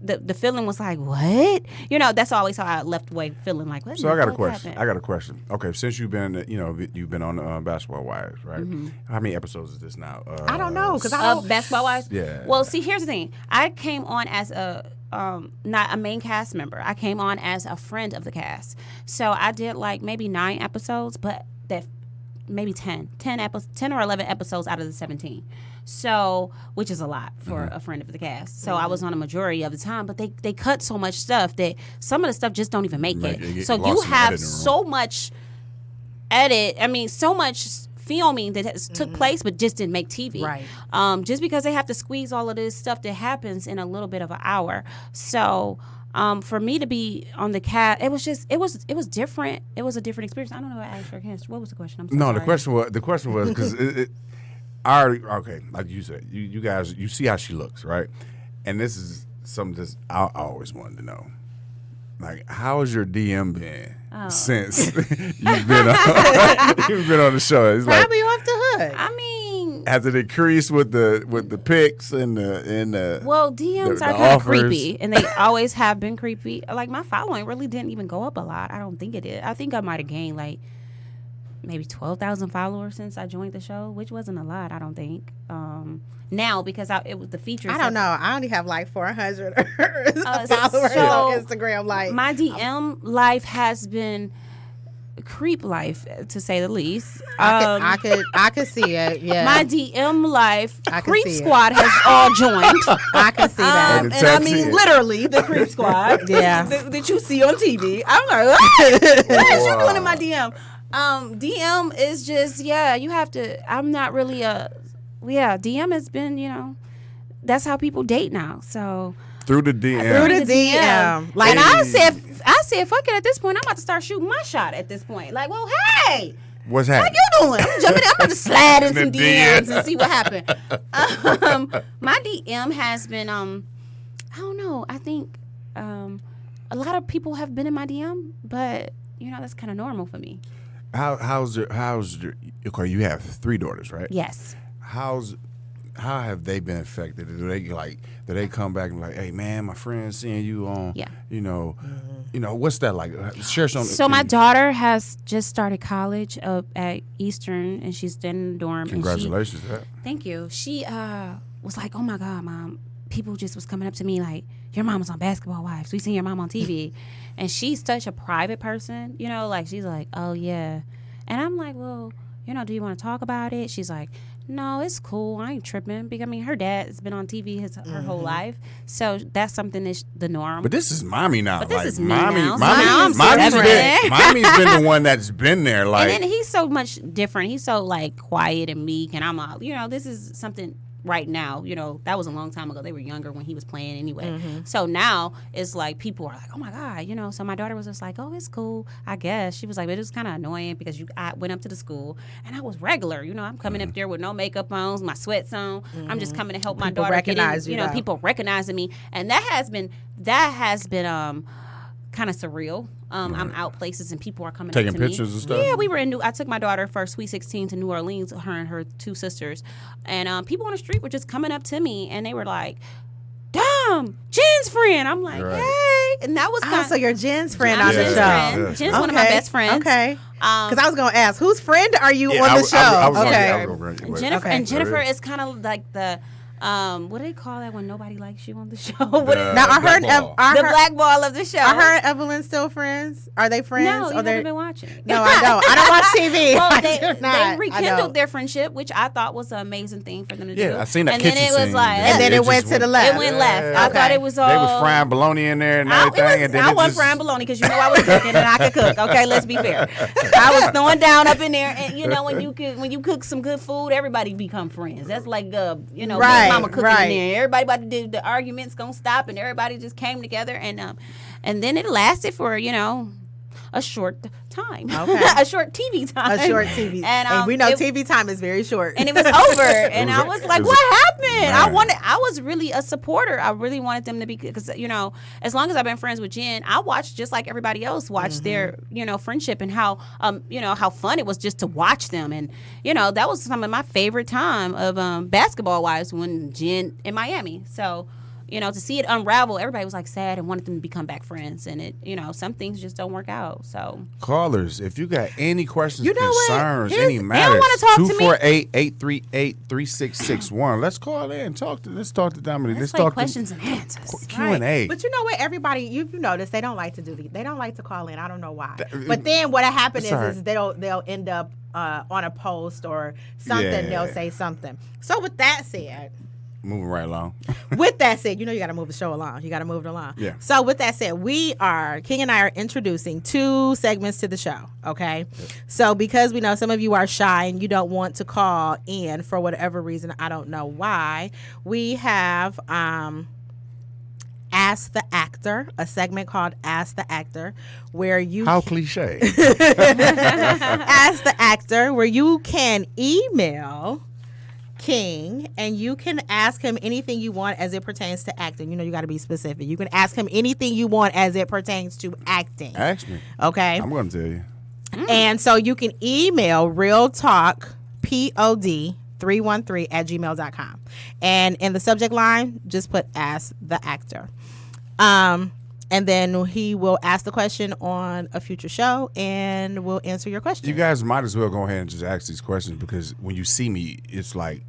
Speaker 2: the feeling was like, what? You know, that's always how I left away feeling like, what?
Speaker 3: So I got a
Speaker 2: what
Speaker 3: question.
Speaker 2: happened?
Speaker 3: I got a question. Okay, since you've been, you know, you've been on Basketball Wives, right? How many episodes is this now?
Speaker 1: I don't know because I don't.
Speaker 2: Basketball Wives.
Speaker 3: Yeah.
Speaker 2: Well, see, here's the thing. I came on as a not a main cast member. I came on as a friend of the cast. So I did like maybe 9 episodes, but that maybe 10 or 11 episodes out of the 17. So, which is a lot for a friend of the cast. So I was on a majority of the time, but they cut so much stuff that some of the stuff just don't even make
Speaker 3: Like, it
Speaker 2: it.
Speaker 3: get
Speaker 2: So
Speaker 3: lost
Speaker 2: you
Speaker 3: in the
Speaker 2: have
Speaker 3: editing room.
Speaker 2: so much so much filming that took place but just didn't make TV.
Speaker 1: Right.
Speaker 2: Just because they have to squeeze all of this stuff that happens in a little bit of an hour. So for me to be on the cast, it was different. It was a different experience. I don't know what I asked for. What was the question? I'm so
Speaker 3: No,
Speaker 2: sorry.
Speaker 3: the question was because I already like you said, you guys, you see how she looks, right? And this is something that I always wanted to know. Like, how has your DM been since you've been on the show? It's like,
Speaker 1: Probably off the hood.
Speaker 2: I mean,
Speaker 3: has it increased with the pics and the
Speaker 2: well, DMs
Speaker 3: the
Speaker 2: are kind of
Speaker 3: offers?
Speaker 2: creepy, and they always have been creepy. Like, my following really didn't even go up a lot. I don't think it did. I think I might have gained like maybe 12,000 followers since I joined the show, which wasn't a lot. I don't think. Now because it was the features.
Speaker 1: I don't know. I only have like 400 followers
Speaker 2: so
Speaker 1: on Instagram. Like
Speaker 2: my DM life has been creep life, to say the least.
Speaker 1: I could see it. Yeah,
Speaker 2: My DM life,
Speaker 1: I can
Speaker 2: Creep
Speaker 1: see it.
Speaker 2: Squad has all joined.
Speaker 1: I can see that.
Speaker 3: Like a
Speaker 2: And I
Speaker 3: taxi.
Speaker 2: mean, literally, the Creep Squad.
Speaker 1: Yeah.
Speaker 2: that you see on TV. I'm like, what is you doing in my DM? DM is just, you have to. I'm not really DM has been, that's how people date now. So
Speaker 3: through the DM.
Speaker 1: Through the DM. Like,
Speaker 2: and I said, fuck it. At this point, I'm about to start shooting my shot. At this point, like, well, hey.
Speaker 3: What's
Speaker 2: How
Speaker 3: happening?
Speaker 2: you doing? I'm jumping in. I'm about to slide in
Speaker 3: The
Speaker 2: some
Speaker 3: DM.
Speaker 2: DMs and see what happened. My DM has been, I don't know. I think a lot of people have been in my DM, but that's kind of normal for me.
Speaker 3: How's your okay? You have 3 daughters, right?
Speaker 2: Yes.
Speaker 3: How have they been affected? Do they come back and like, hey man, my friend's seeing you on,
Speaker 2: Yeah.
Speaker 3: What's that like? Share something.
Speaker 2: So my daughter has just started college up at Eastern, and she's in the dorm.
Speaker 3: Congratulations,
Speaker 2: And thank you. She was like, "Oh my God, Mom!" People just was coming up to me like, "Your mom was on Basketball Wives. We seen your mom on TV," and she's such a private person, like she's like, "Oh yeah," and I'm like, "Well, do you want to talk about it?" She's like, "No, it's cool. I ain't tripping." Because her dad's been on TV her whole life, so that's something that's the norm.
Speaker 3: But this is mommy now.
Speaker 2: But this
Speaker 3: like,
Speaker 2: is me
Speaker 3: mommy,
Speaker 2: now, so
Speaker 3: mommy,
Speaker 2: now I'm
Speaker 3: mommy's
Speaker 2: different.
Speaker 3: mommy's been the one that's been there. Like,
Speaker 2: And then he's so much different. He's so like quiet and meek, and I'm all, this is something right now. That was a long time ago. They were younger when he was playing anyway. So now it's like people are like, oh my God, So my daughter was just like, oh, it's cool, I guess. She was like, but it was kind of annoying because I went up to the school and I was regular. I'm coming up there with no makeup on, my sweats on. I'm just coming to help my
Speaker 1: People
Speaker 2: daughter
Speaker 1: recognize
Speaker 2: get in.
Speaker 1: you, though.
Speaker 2: People recognizing me, and that has been kind of surreal. I'm out places and people are coming
Speaker 3: Taking
Speaker 2: up to me.
Speaker 3: pictures and stuff?
Speaker 2: Yeah, we were I took my daughter for Sweet 16 to New Orleans, her and her 2 sisters. And people on the street were just coming up to me and they were like, Dom, Jen's friend. I'm like,
Speaker 3: Right.
Speaker 2: hey. And that was kind
Speaker 1: Oh,
Speaker 2: of.
Speaker 1: so you're Jen's friend
Speaker 2: I'm
Speaker 1: on the
Speaker 2: Jen's
Speaker 1: show.
Speaker 2: friend.
Speaker 3: Yeah.
Speaker 2: Jen's one of my best friends.
Speaker 1: Okay. Because I was going to ask, whose friend are you
Speaker 3: Yeah,
Speaker 1: on the show?
Speaker 3: I was
Speaker 1: okay.
Speaker 2: Jennifer
Speaker 1: Okay.
Speaker 2: is kind of like the what do they call that when nobody likes you on the show?
Speaker 1: Now, I heard
Speaker 2: the black ball of the show.
Speaker 1: I heard Evelyn still friends. Are they friends?
Speaker 2: No, you
Speaker 1: Or
Speaker 2: haven't been watching.
Speaker 1: No, I don't. I don't watch TV.
Speaker 2: Well,
Speaker 1: I
Speaker 2: they
Speaker 1: do not.
Speaker 2: rekindled their friendship, which I thought was an amazing thing for them to do.
Speaker 3: Yeah, I seen that
Speaker 2: and
Speaker 3: kitchen
Speaker 2: then it was
Speaker 3: scene.
Speaker 2: like,
Speaker 1: And then it went to the left.
Speaker 2: It went left.
Speaker 3: Yeah.
Speaker 2: I thought it was all.
Speaker 3: They was frying bologna in there and everything. And then
Speaker 2: I
Speaker 3: it
Speaker 2: wasn't
Speaker 3: just,
Speaker 2: frying bologna because you know I was cooking and I could cook. Okay, let's be fair. I was throwing down up in there, and you know when you cook some good food, everybody become friends. That's like Big Mama cooking in there. Everybody about to do the arguments gonna stop, and everybody just came together, and then it lasted for a short time, a short TV time,
Speaker 1: A short TV. And we know TV time is very short.
Speaker 2: and it was over. And I was like, "What happened?"
Speaker 3: Man.
Speaker 2: I was really a supporter. I really wanted them to be, because as long as I've been friends with Jen, I watched just like everybody else watched their friendship and how how fun it was just to watch them. And that was some of my favorite time of basketball wise when Jen in Miami. So. To see it unravel, everybody was like sad and wanted them to become back friends, and it, some things just don't work out. So
Speaker 3: callers, if you got any questions,
Speaker 1: You know what?
Speaker 3: concerns,
Speaker 1: Here's-
Speaker 3: any
Speaker 1: they
Speaker 3: matters,
Speaker 2: don't wanna talk to me.
Speaker 3: 248-838-3661. Let's call in. Let's talk to Dominique.
Speaker 2: let's
Speaker 3: Let's
Speaker 2: play
Speaker 3: talk
Speaker 2: questions and answers.
Speaker 3: Q&A.
Speaker 1: But you know what? Everybody, you've noticed they don't like to they don't like to call in. I don't know why. But then what happened
Speaker 3: It's all
Speaker 1: is they'll end up on a post or something.
Speaker 3: Yeah.
Speaker 1: They'll say something. So with that said.
Speaker 3: Moving right along.
Speaker 1: With that said, you got to move the show along. You got to move it along.
Speaker 3: Yeah.
Speaker 1: So with that said, King and I are introducing 2 segments to the show. Okay. So because we know some of you are shy and you don't want to call in for whatever reason, I don't know why, we have Ask the Actor, a segment called Ask the Actor, where you
Speaker 3: How cliche.
Speaker 1: Ask the Actor, where you can email King and you can ask him anything you want as it pertains to acting. You got to be specific. You can ask him anything you want as it pertains to acting.
Speaker 3: Ask me.
Speaker 1: Okay.
Speaker 3: I'm going to tell you.
Speaker 1: And so you can email realtalkpod313@gmail.com. And in the subject line, just put Ask the Actor. And then he will ask the question on a future show and we'll answer your question.
Speaker 3: You guys might as well go ahead and just ask these questions, because when you see me, it's like,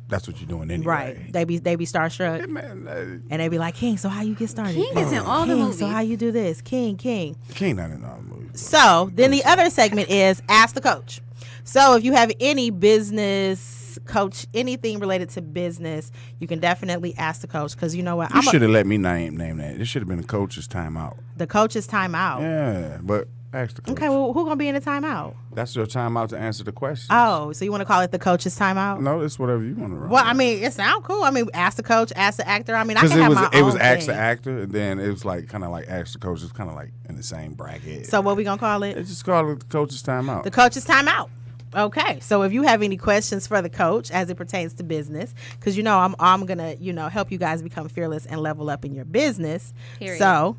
Speaker 3: that's what you're doing anyway.
Speaker 1: Right. They be starstruck.
Speaker 3: Hey, man,
Speaker 1: And they be like, King, so how you get started?
Speaker 2: King is in all the
Speaker 1: King,
Speaker 2: movies.
Speaker 1: so how you do this? King.
Speaker 3: King not in all the movies.
Speaker 1: So then the other segment is Ask the Coach. So if you have any business coach, anything related to business, you can definitely ask the coach, because you know what?
Speaker 3: You should have let me name that. It should have been the coach's timeout.
Speaker 1: The coach's timeout.
Speaker 3: Yeah, but ask the coach.
Speaker 1: Okay, well, who gonna be in the timeout?
Speaker 3: That's your timeout to answer the question.
Speaker 1: Oh, so you want to call it the coach's timeout?
Speaker 3: No, it's whatever you want to run.
Speaker 1: Well, I mean, it sounds cool. I mean, ask the coach, ask the actor. I mean, I
Speaker 3: because
Speaker 1: can have my
Speaker 3: it
Speaker 1: own
Speaker 3: was ask the
Speaker 1: thing.
Speaker 3: actor, and then it was like kind of like ask the coach. It's kind of like in the same bracket.
Speaker 1: So what we gonna call it?
Speaker 3: It's just called the coach's timeout.
Speaker 1: The coach's timeout. Okay, so if you have any questions for the coach as it pertains to business, because I'm gonna help you guys become fearless and level up in your business.
Speaker 2: Period.
Speaker 1: So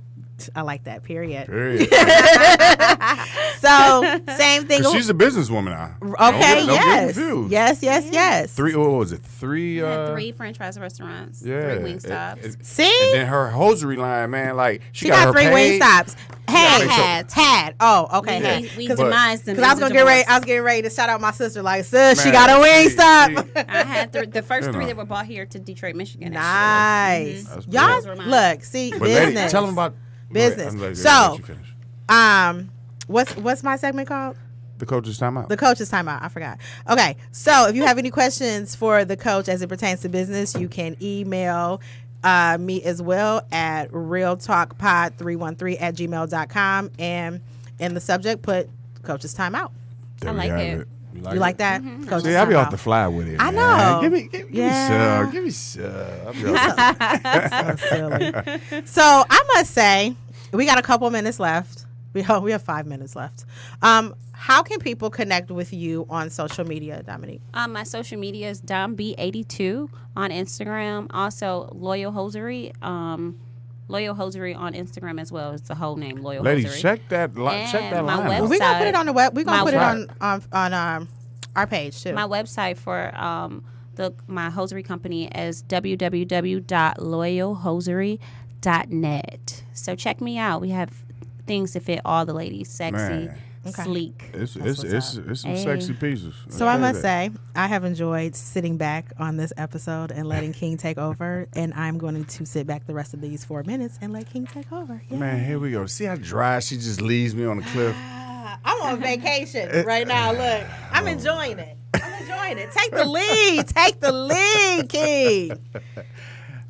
Speaker 1: I like that. Period.
Speaker 3: Period.
Speaker 1: So same thing.
Speaker 3: 'Cause she's a businesswoman now.
Speaker 1: Okay.
Speaker 3: Don't get
Speaker 1: Yes.
Speaker 3: confused.
Speaker 1: Yes.
Speaker 3: What was it? Three.
Speaker 2: We had 3 French fries restaurants,
Speaker 3: Yeah.
Speaker 2: 3 Wingstops.
Speaker 1: See,
Speaker 3: And then her hosiery line, man, like
Speaker 1: she got
Speaker 3: her
Speaker 1: 3
Speaker 3: paid.
Speaker 1: Wingstops.
Speaker 2: Had.
Speaker 1: Had. Oh, okay.
Speaker 2: We-
Speaker 1: Had.
Speaker 2: we
Speaker 1: Because
Speaker 2: demised them.
Speaker 1: I was
Speaker 2: into
Speaker 1: gonna get ready.
Speaker 2: divorce.
Speaker 1: I was getting ready to shout out my sister. Like, sis, she
Speaker 3: Man,
Speaker 1: got a
Speaker 3: she-
Speaker 1: Wingstop.
Speaker 2: I had the first
Speaker 3: You
Speaker 2: 3
Speaker 3: know.
Speaker 2: that were bought here to Detroit, Michigan.
Speaker 1: Nice.
Speaker 3: That's
Speaker 1: Y'all
Speaker 2: good.
Speaker 1: look. See,
Speaker 3: But
Speaker 1: business.
Speaker 3: lady, tell them about
Speaker 1: Business.
Speaker 3: I'm gonna let
Speaker 1: So-
Speaker 3: you finish.
Speaker 1: What's my segment called?
Speaker 3: The coach's timeout.
Speaker 1: The coach's timeout. I forgot. Okay, so if you have any questions for the coach as it pertains to business, you can email me as well at realtalkpod313@gmail.com, and in the subject put coach's timeout.
Speaker 3: There
Speaker 2: I
Speaker 3: we
Speaker 2: like
Speaker 3: have
Speaker 2: it.
Speaker 1: You like that? Coach's
Speaker 3: See, I'll be
Speaker 1: timeout.
Speaker 3: off the fly with it.
Speaker 1: I
Speaker 3: man.
Speaker 1: know.
Speaker 3: Give me
Speaker 1: Yeah.
Speaker 3: some. Give me some. I'll be off the
Speaker 1: Silly. So I must say, we got a couple minutes left. We have 5 minutes left. How can people connect with you on social media, Dominique?
Speaker 2: My social media is DomB82 on Instagram. Also, Loyal Hosiery. Loyal Hosiery on Instagram as well. It's the whole name, Loyal
Speaker 3: Ladies,
Speaker 2: Hosiery.
Speaker 3: check that line.
Speaker 2: my
Speaker 3: out.
Speaker 2: website-
Speaker 1: We're gonna put it on the web. We're gonna
Speaker 2: My
Speaker 1: put it
Speaker 3: web-
Speaker 1: on our page too.
Speaker 2: My website for my hosiery company is www.loyalhosiery.net. So check me out. We have things to fit all the ladies, sexy,
Speaker 3: Man.
Speaker 1: Okay.
Speaker 2: sleek.
Speaker 3: It's
Speaker 1: what's
Speaker 3: some
Speaker 2: Hey.
Speaker 3: sexy pieces.
Speaker 1: So I must say, I have enjoyed sitting back on this episode and letting King take over, and I'm going to sit back the rest of these 4 minutes and let King take over. Yeah.
Speaker 3: Man, here we go. See how dry she just leaves me on the cliff.
Speaker 1: I'm on vacation right now. Look, I'm enjoying it. Take the lead. Take the lead, King.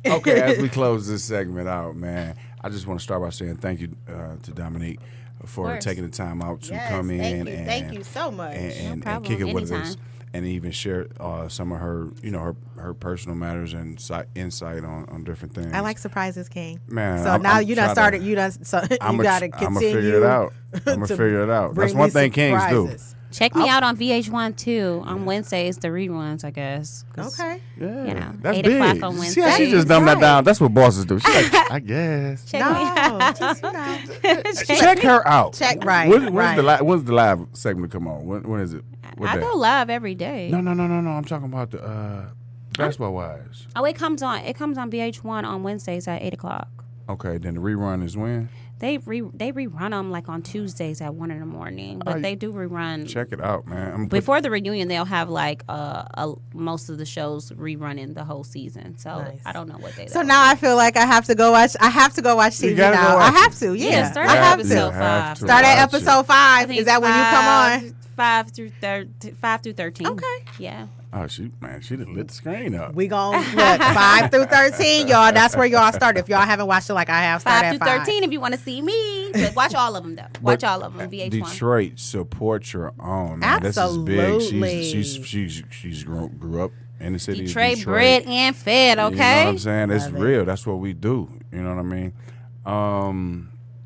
Speaker 3: Okay, as we close this segment out, man, I just want to start by saying thank you to Dominique for
Speaker 2: course.
Speaker 3: taking the time out to
Speaker 1: Yes,
Speaker 3: come in
Speaker 1: thank you so much.
Speaker 3: and
Speaker 2: problem.
Speaker 3: kick it with us,
Speaker 2: Anytime.
Speaker 3: and even share some of her, her personal matters and insight on different things.
Speaker 1: I like surprises, King.
Speaker 3: Man,
Speaker 1: So
Speaker 3: I'm
Speaker 1: now you done
Speaker 3: trying
Speaker 1: started.
Speaker 3: to-
Speaker 1: You done. So
Speaker 3: I'm
Speaker 1: you got to
Speaker 3: gonna
Speaker 1: continue.
Speaker 3: figure it out. I'm gonna
Speaker 1: to
Speaker 3: figure it out.
Speaker 1: bring
Speaker 3: That's one
Speaker 1: me
Speaker 3: thing Kings do.
Speaker 1: surprises.
Speaker 2: Check me out on VH1 too. On Wednesdays, the reruns, I guess. 'Cause,
Speaker 1: Okay.
Speaker 3: Yeah,
Speaker 2: You know,
Speaker 3: that's
Speaker 2: 8
Speaker 3: big.
Speaker 2: o'clock on
Speaker 3: See how she
Speaker 2: Wednesdays.
Speaker 3: just dumbed that
Speaker 1: Right.
Speaker 3: down? That's what bosses do. She's like, I guess.
Speaker 2: Check
Speaker 1: No,
Speaker 2: me out.
Speaker 1: just, you know.
Speaker 3: Check her out.
Speaker 1: Check right.
Speaker 3: When's the live segment come on? When is it? What
Speaker 2: I
Speaker 3: day?
Speaker 2: go live every day.
Speaker 3: No. I'm talking about the Basketball Wives.
Speaker 2: Oh, it comes on VH1 on Wednesdays at 8 o'clock.
Speaker 3: Okay, then the rerun is when?
Speaker 2: They rerun them like on Tuesdays at 1 in the morning, but they do rerun.
Speaker 3: Check it out, man. I'm gonna put-
Speaker 2: Before the reunion, they'll have like most of the shows rerunning the whole season. So
Speaker 1: Nice.
Speaker 2: I don't know what they.
Speaker 1: So now I feel like I have to go watch. I have to go watch
Speaker 3: You
Speaker 1: TV
Speaker 3: gotta go
Speaker 1: now.
Speaker 3: watch
Speaker 1: I have
Speaker 3: it.
Speaker 1: to. Yeah,
Speaker 2: Yeah, start
Speaker 1: I
Speaker 2: at
Speaker 1: have
Speaker 2: episode
Speaker 1: to.
Speaker 3: You have to
Speaker 1: Start at
Speaker 3: watch it.
Speaker 1: episode 5. Is that when you come on?
Speaker 2: 5 through 13.
Speaker 1: Okay.
Speaker 2: Yeah.
Speaker 3: Oh, she done lit the screen up.
Speaker 1: We gon' look 5 through 13, y'all. That's where y'all start. If y'all haven't watched it like I have, start
Speaker 2: 5
Speaker 1: at
Speaker 2: through
Speaker 1: 5.
Speaker 2: 13 if you want to see me. But watch all of them though. Watch all of them. VH1.
Speaker 3: Detroit, support your own, man. This is big.
Speaker 1: Absolutely.
Speaker 3: She's grew up in the city
Speaker 2: Detroit,
Speaker 3: of Detroit.
Speaker 2: bred and fed. Okay.
Speaker 3: You know what I'm saying? It's
Speaker 1: Love it.
Speaker 3: real. That's what we do. You know what I mean?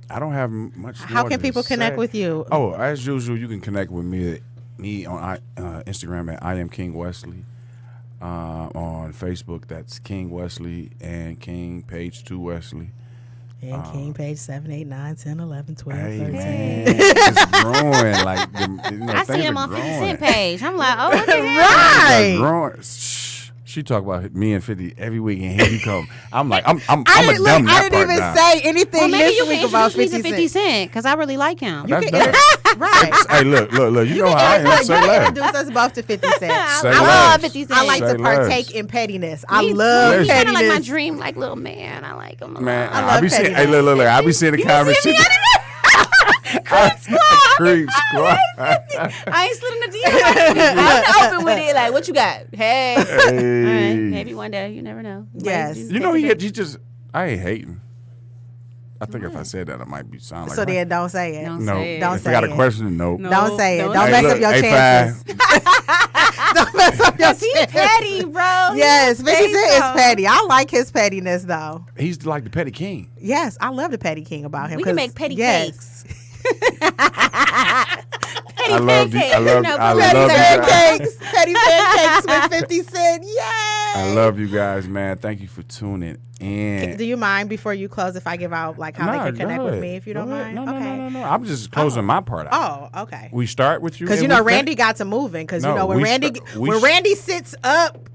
Speaker 3: I don't have much.
Speaker 1: How
Speaker 3: more
Speaker 1: can
Speaker 3: to
Speaker 1: people connect
Speaker 3: say.
Speaker 1: with you?
Speaker 3: Oh, as usual, you can connect with me on Instagram at I am King Wesley. On Facebook, that's King Wesley and King Page 2 Wesley.
Speaker 1: And King page 7, 8, 9, 10, 11, 12,
Speaker 3: Hey
Speaker 1: 13.
Speaker 3: man, it's growing. Like
Speaker 2: I see him on 50 Cent page. I'm like, oh, look at him.
Speaker 1: Right.
Speaker 3: Growing. Shh. She talk about me and 50 every week, and here you come. I'm like, I'm
Speaker 1: I
Speaker 3: a
Speaker 1: didn't,
Speaker 3: dumb
Speaker 1: look, I
Speaker 3: that
Speaker 1: didn't
Speaker 3: part
Speaker 1: even
Speaker 3: down.
Speaker 1: say anything
Speaker 2: Well, maybe
Speaker 1: this
Speaker 2: you can
Speaker 1: week about
Speaker 2: introduce me
Speaker 1: 50
Speaker 2: to 50
Speaker 1: Cent.
Speaker 2: Cent because I really like him.
Speaker 3: That's
Speaker 1: can
Speaker 3: dope.
Speaker 1: Right.
Speaker 3: Hey, look. You know how I am.
Speaker 1: You
Speaker 3: Say
Speaker 1: can
Speaker 3: less.
Speaker 1: introduce us both to 50 Cent.
Speaker 3: Say
Speaker 1: I
Speaker 3: less.
Speaker 1: love
Speaker 2: 50 Cent.
Speaker 1: I like
Speaker 3: Say
Speaker 1: to partake
Speaker 3: less.
Speaker 1: in pettiness. I
Speaker 2: Me too.
Speaker 1: love
Speaker 2: He's kind of like my
Speaker 1: pettiness.
Speaker 2: dream, like little man. I like him a
Speaker 3: Man,
Speaker 2: lot.
Speaker 1: love
Speaker 3: I be seeing.
Speaker 1: pettiness.
Speaker 3: Hey, look. I be seeing the comments. Creep squad.
Speaker 2: I ain't slid in the DM. I'm open with it. Like, what you got? Hey. All right.
Speaker 3: Hey.
Speaker 2: Maybe one day. You never know.
Speaker 1: Yes.
Speaker 3: You know he just. I ain't hating. I think if I said that, I might be sound like.
Speaker 1: So then don't say it.
Speaker 2: Don't
Speaker 3: no.
Speaker 2: say it.
Speaker 1: Don't
Speaker 3: if
Speaker 1: say
Speaker 3: I got a
Speaker 1: it.
Speaker 3: question, no.
Speaker 1: Don't say it.
Speaker 2: Don't
Speaker 1: Don't
Speaker 2: say
Speaker 1: mess
Speaker 3: Hey,
Speaker 1: up your
Speaker 3: look,
Speaker 1: chances. Don't mess up your
Speaker 2: Cause he
Speaker 1: chances.
Speaker 2: petty, bro.
Speaker 1: Yes, 50 Cent is
Speaker 2: so.
Speaker 1: petty. I like his pettiness though.
Speaker 3: He's like the petty king.
Speaker 1: Yes, I love the petty king about him.
Speaker 2: We can
Speaker 1: 'cause-
Speaker 2: make petty
Speaker 1: yes.
Speaker 2: cakes.
Speaker 3: I love you. I love. I
Speaker 1: Petty
Speaker 3: love you guys.
Speaker 1: pancakes. Petty pancakes with 50 Cent. Yay!
Speaker 3: I love you guys, man. Thank you for tuning in.
Speaker 1: Do you mind before you close if I give out like how
Speaker 3: Nah,
Speaker 1: they can connect
Speaker 3: go
Speaker 1: with
Speaker 3: ahead.
Speaker 1: me if you
Speaker 3: Go
Speaker 1: don't
Speaker 3: ahead.
Speaker 1: mind?
Speaker 3: No,
Speaker 1: Okay.
Speaker 3: no. I'm just closing my part out.
Speaker 1: Oh, okay.
Speaker 3: We start with you.
Speaker 1: Because you
Speaker 3: and
Speaker 1: know
Speaker 3: we fin-
Speaker 1: Randy got to moving. Because you
Speaker 3: No,
Speaker 1: know when
Speaker 3: we
Speaker 1: Randy
Speaker 3: sta- we
Speaker 1: when
Speaker 3: sh-
Speaker 1: Randy sits up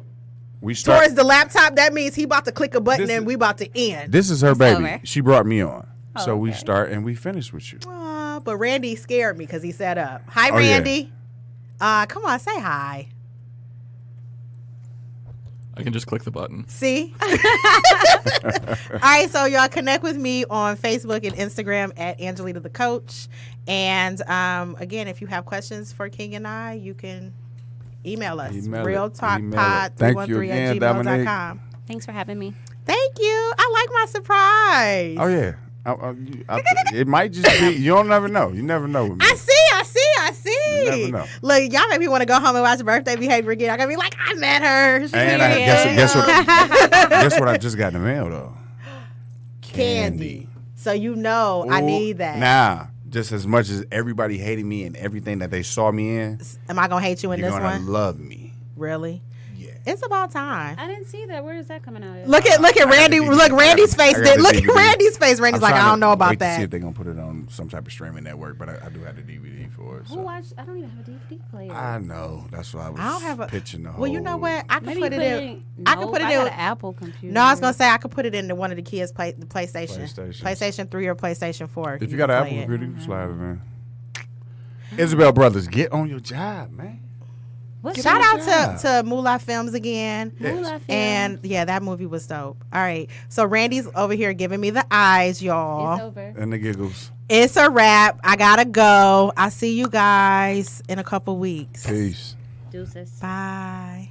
Speaker 3: We start.
Speaker 1: towards the laptop, that means he about to click a button
Speaker 3: This
Speaker 1: and
Speaker 3: is-
Speaker 1: we about to end.
Speaker 3: This is her baby.
Speaker 2: over.
Speaker 3: She brought me on, so we
Speaker 2: okay.
Speaker 3: start and we finish with you.
Speaker 1: But Randy scared me because he set up. Hi,
Speaker 3: Oh, yeah.
Speaker 1: Randy. Come on, say hi.
Speaker 4: I can just click the button.
Speaker 1: See? All right, so y'all connect with me on Facebook and Instagram at Angelita the Coach. And again, if you have questions for King and I, you can email us.
Speaker 3: Email it.
Speaker 1: RealTalkPod313
Speaker 3: Thank you again,
Speaker 1: at
Speaker 3: Dominique.
Speaker 1: gmail.com.
Speaker 2: Thanks for having me.
Speaker 1: Thank you. I like my surprise.
Speaker 3: Oh yeah. It might just be. You don't never know. You never know with me.
Speaker 1: I see.
Speaker 3: You never know.
Speaker 1: Look, y'all make me want to go home and watch Birthday Behavior again. I'm going to be like, I met her. She's
Speaker 3: And I
Speaker 1: here.
Speaker 3: guess what I just got in the mail though.
Speaker 1: Candy. So you know I
Speaker 3: Ooh,
Speaker 1: need that.
Speaker 3: Nah, just as much as everybody hated me and everything that they saw me in,
Speaker 1: Am I going to hate you in
Speaker 3: you're
Speaker 1: this
Speaker 3: gonna
Speaker 1: one?
Speaker 3: love me.
Speaker 1: Really?
Speaker 3: Yes.
Speaker 1: It's about time.
Speaker 2: I didn't see that. Where is that coming out at?
Speaker 1: Look at Randy. Look, Randy's face.
Speaker 3: I got the
Speaker 1: Look at
Speaker 3: DVD.
Speaker 1: Randy's face. Randy's like, I don't know about
Speaker 3: wait To see
Speaker 1: that.
Speaker 3: if they're gonna put it on some type of streaming network, but I do have the DVD for it.
Speaker 2: Who
Speaker 3: So.
Speaker 2: watched? I don't even have a DVD player.
Speaker 3: I know. That's why I was
Speaker 1: I don't have a.
Speaker 3: pitching the whole.
Speaker 1: Well, you know what? I can
Speaker 2: Maybe
Speaker 1: put
Speaker 2: you
Speaker 1: it in. I can
Speaker 2: Nope,
Speaker 1: put it
Speaker 2: I got
Speaker 1: in.
Speaker 2: an Apple computer.
Speaker 1: No, I was gonna say I could put it into one of the kids' the PlayStation,
Speaker 3: PlayStations.
Speaker 1: PlayStation 3 or PlayStation 4.
Speaker 3: If you got an
Speaker 1: can
Speaker 3: Apple
Speaker 1: play it.
Speaker 3: computer, you can slide it in. Isabel Brothers, get on your job, man.
Speaker 2: What's
Speaker 1: Shout
Speaker 2: your-
Speaker 1: out to Moolah Films again.
Speaker 2: Moolah Film.
Speaker 1: And yeah, that movie was dope. All right. So Randy's over here giving me the eyes, y'all.
Speaker 2: It's over.
Speaker 3: And the giggles.
Speaker 1: It's a wrap. I gotta go. I'll see you guys in a couple weeks.
Speaker 3: Peace.
Speaker 2: Deuces.
Speaker 1: Bye.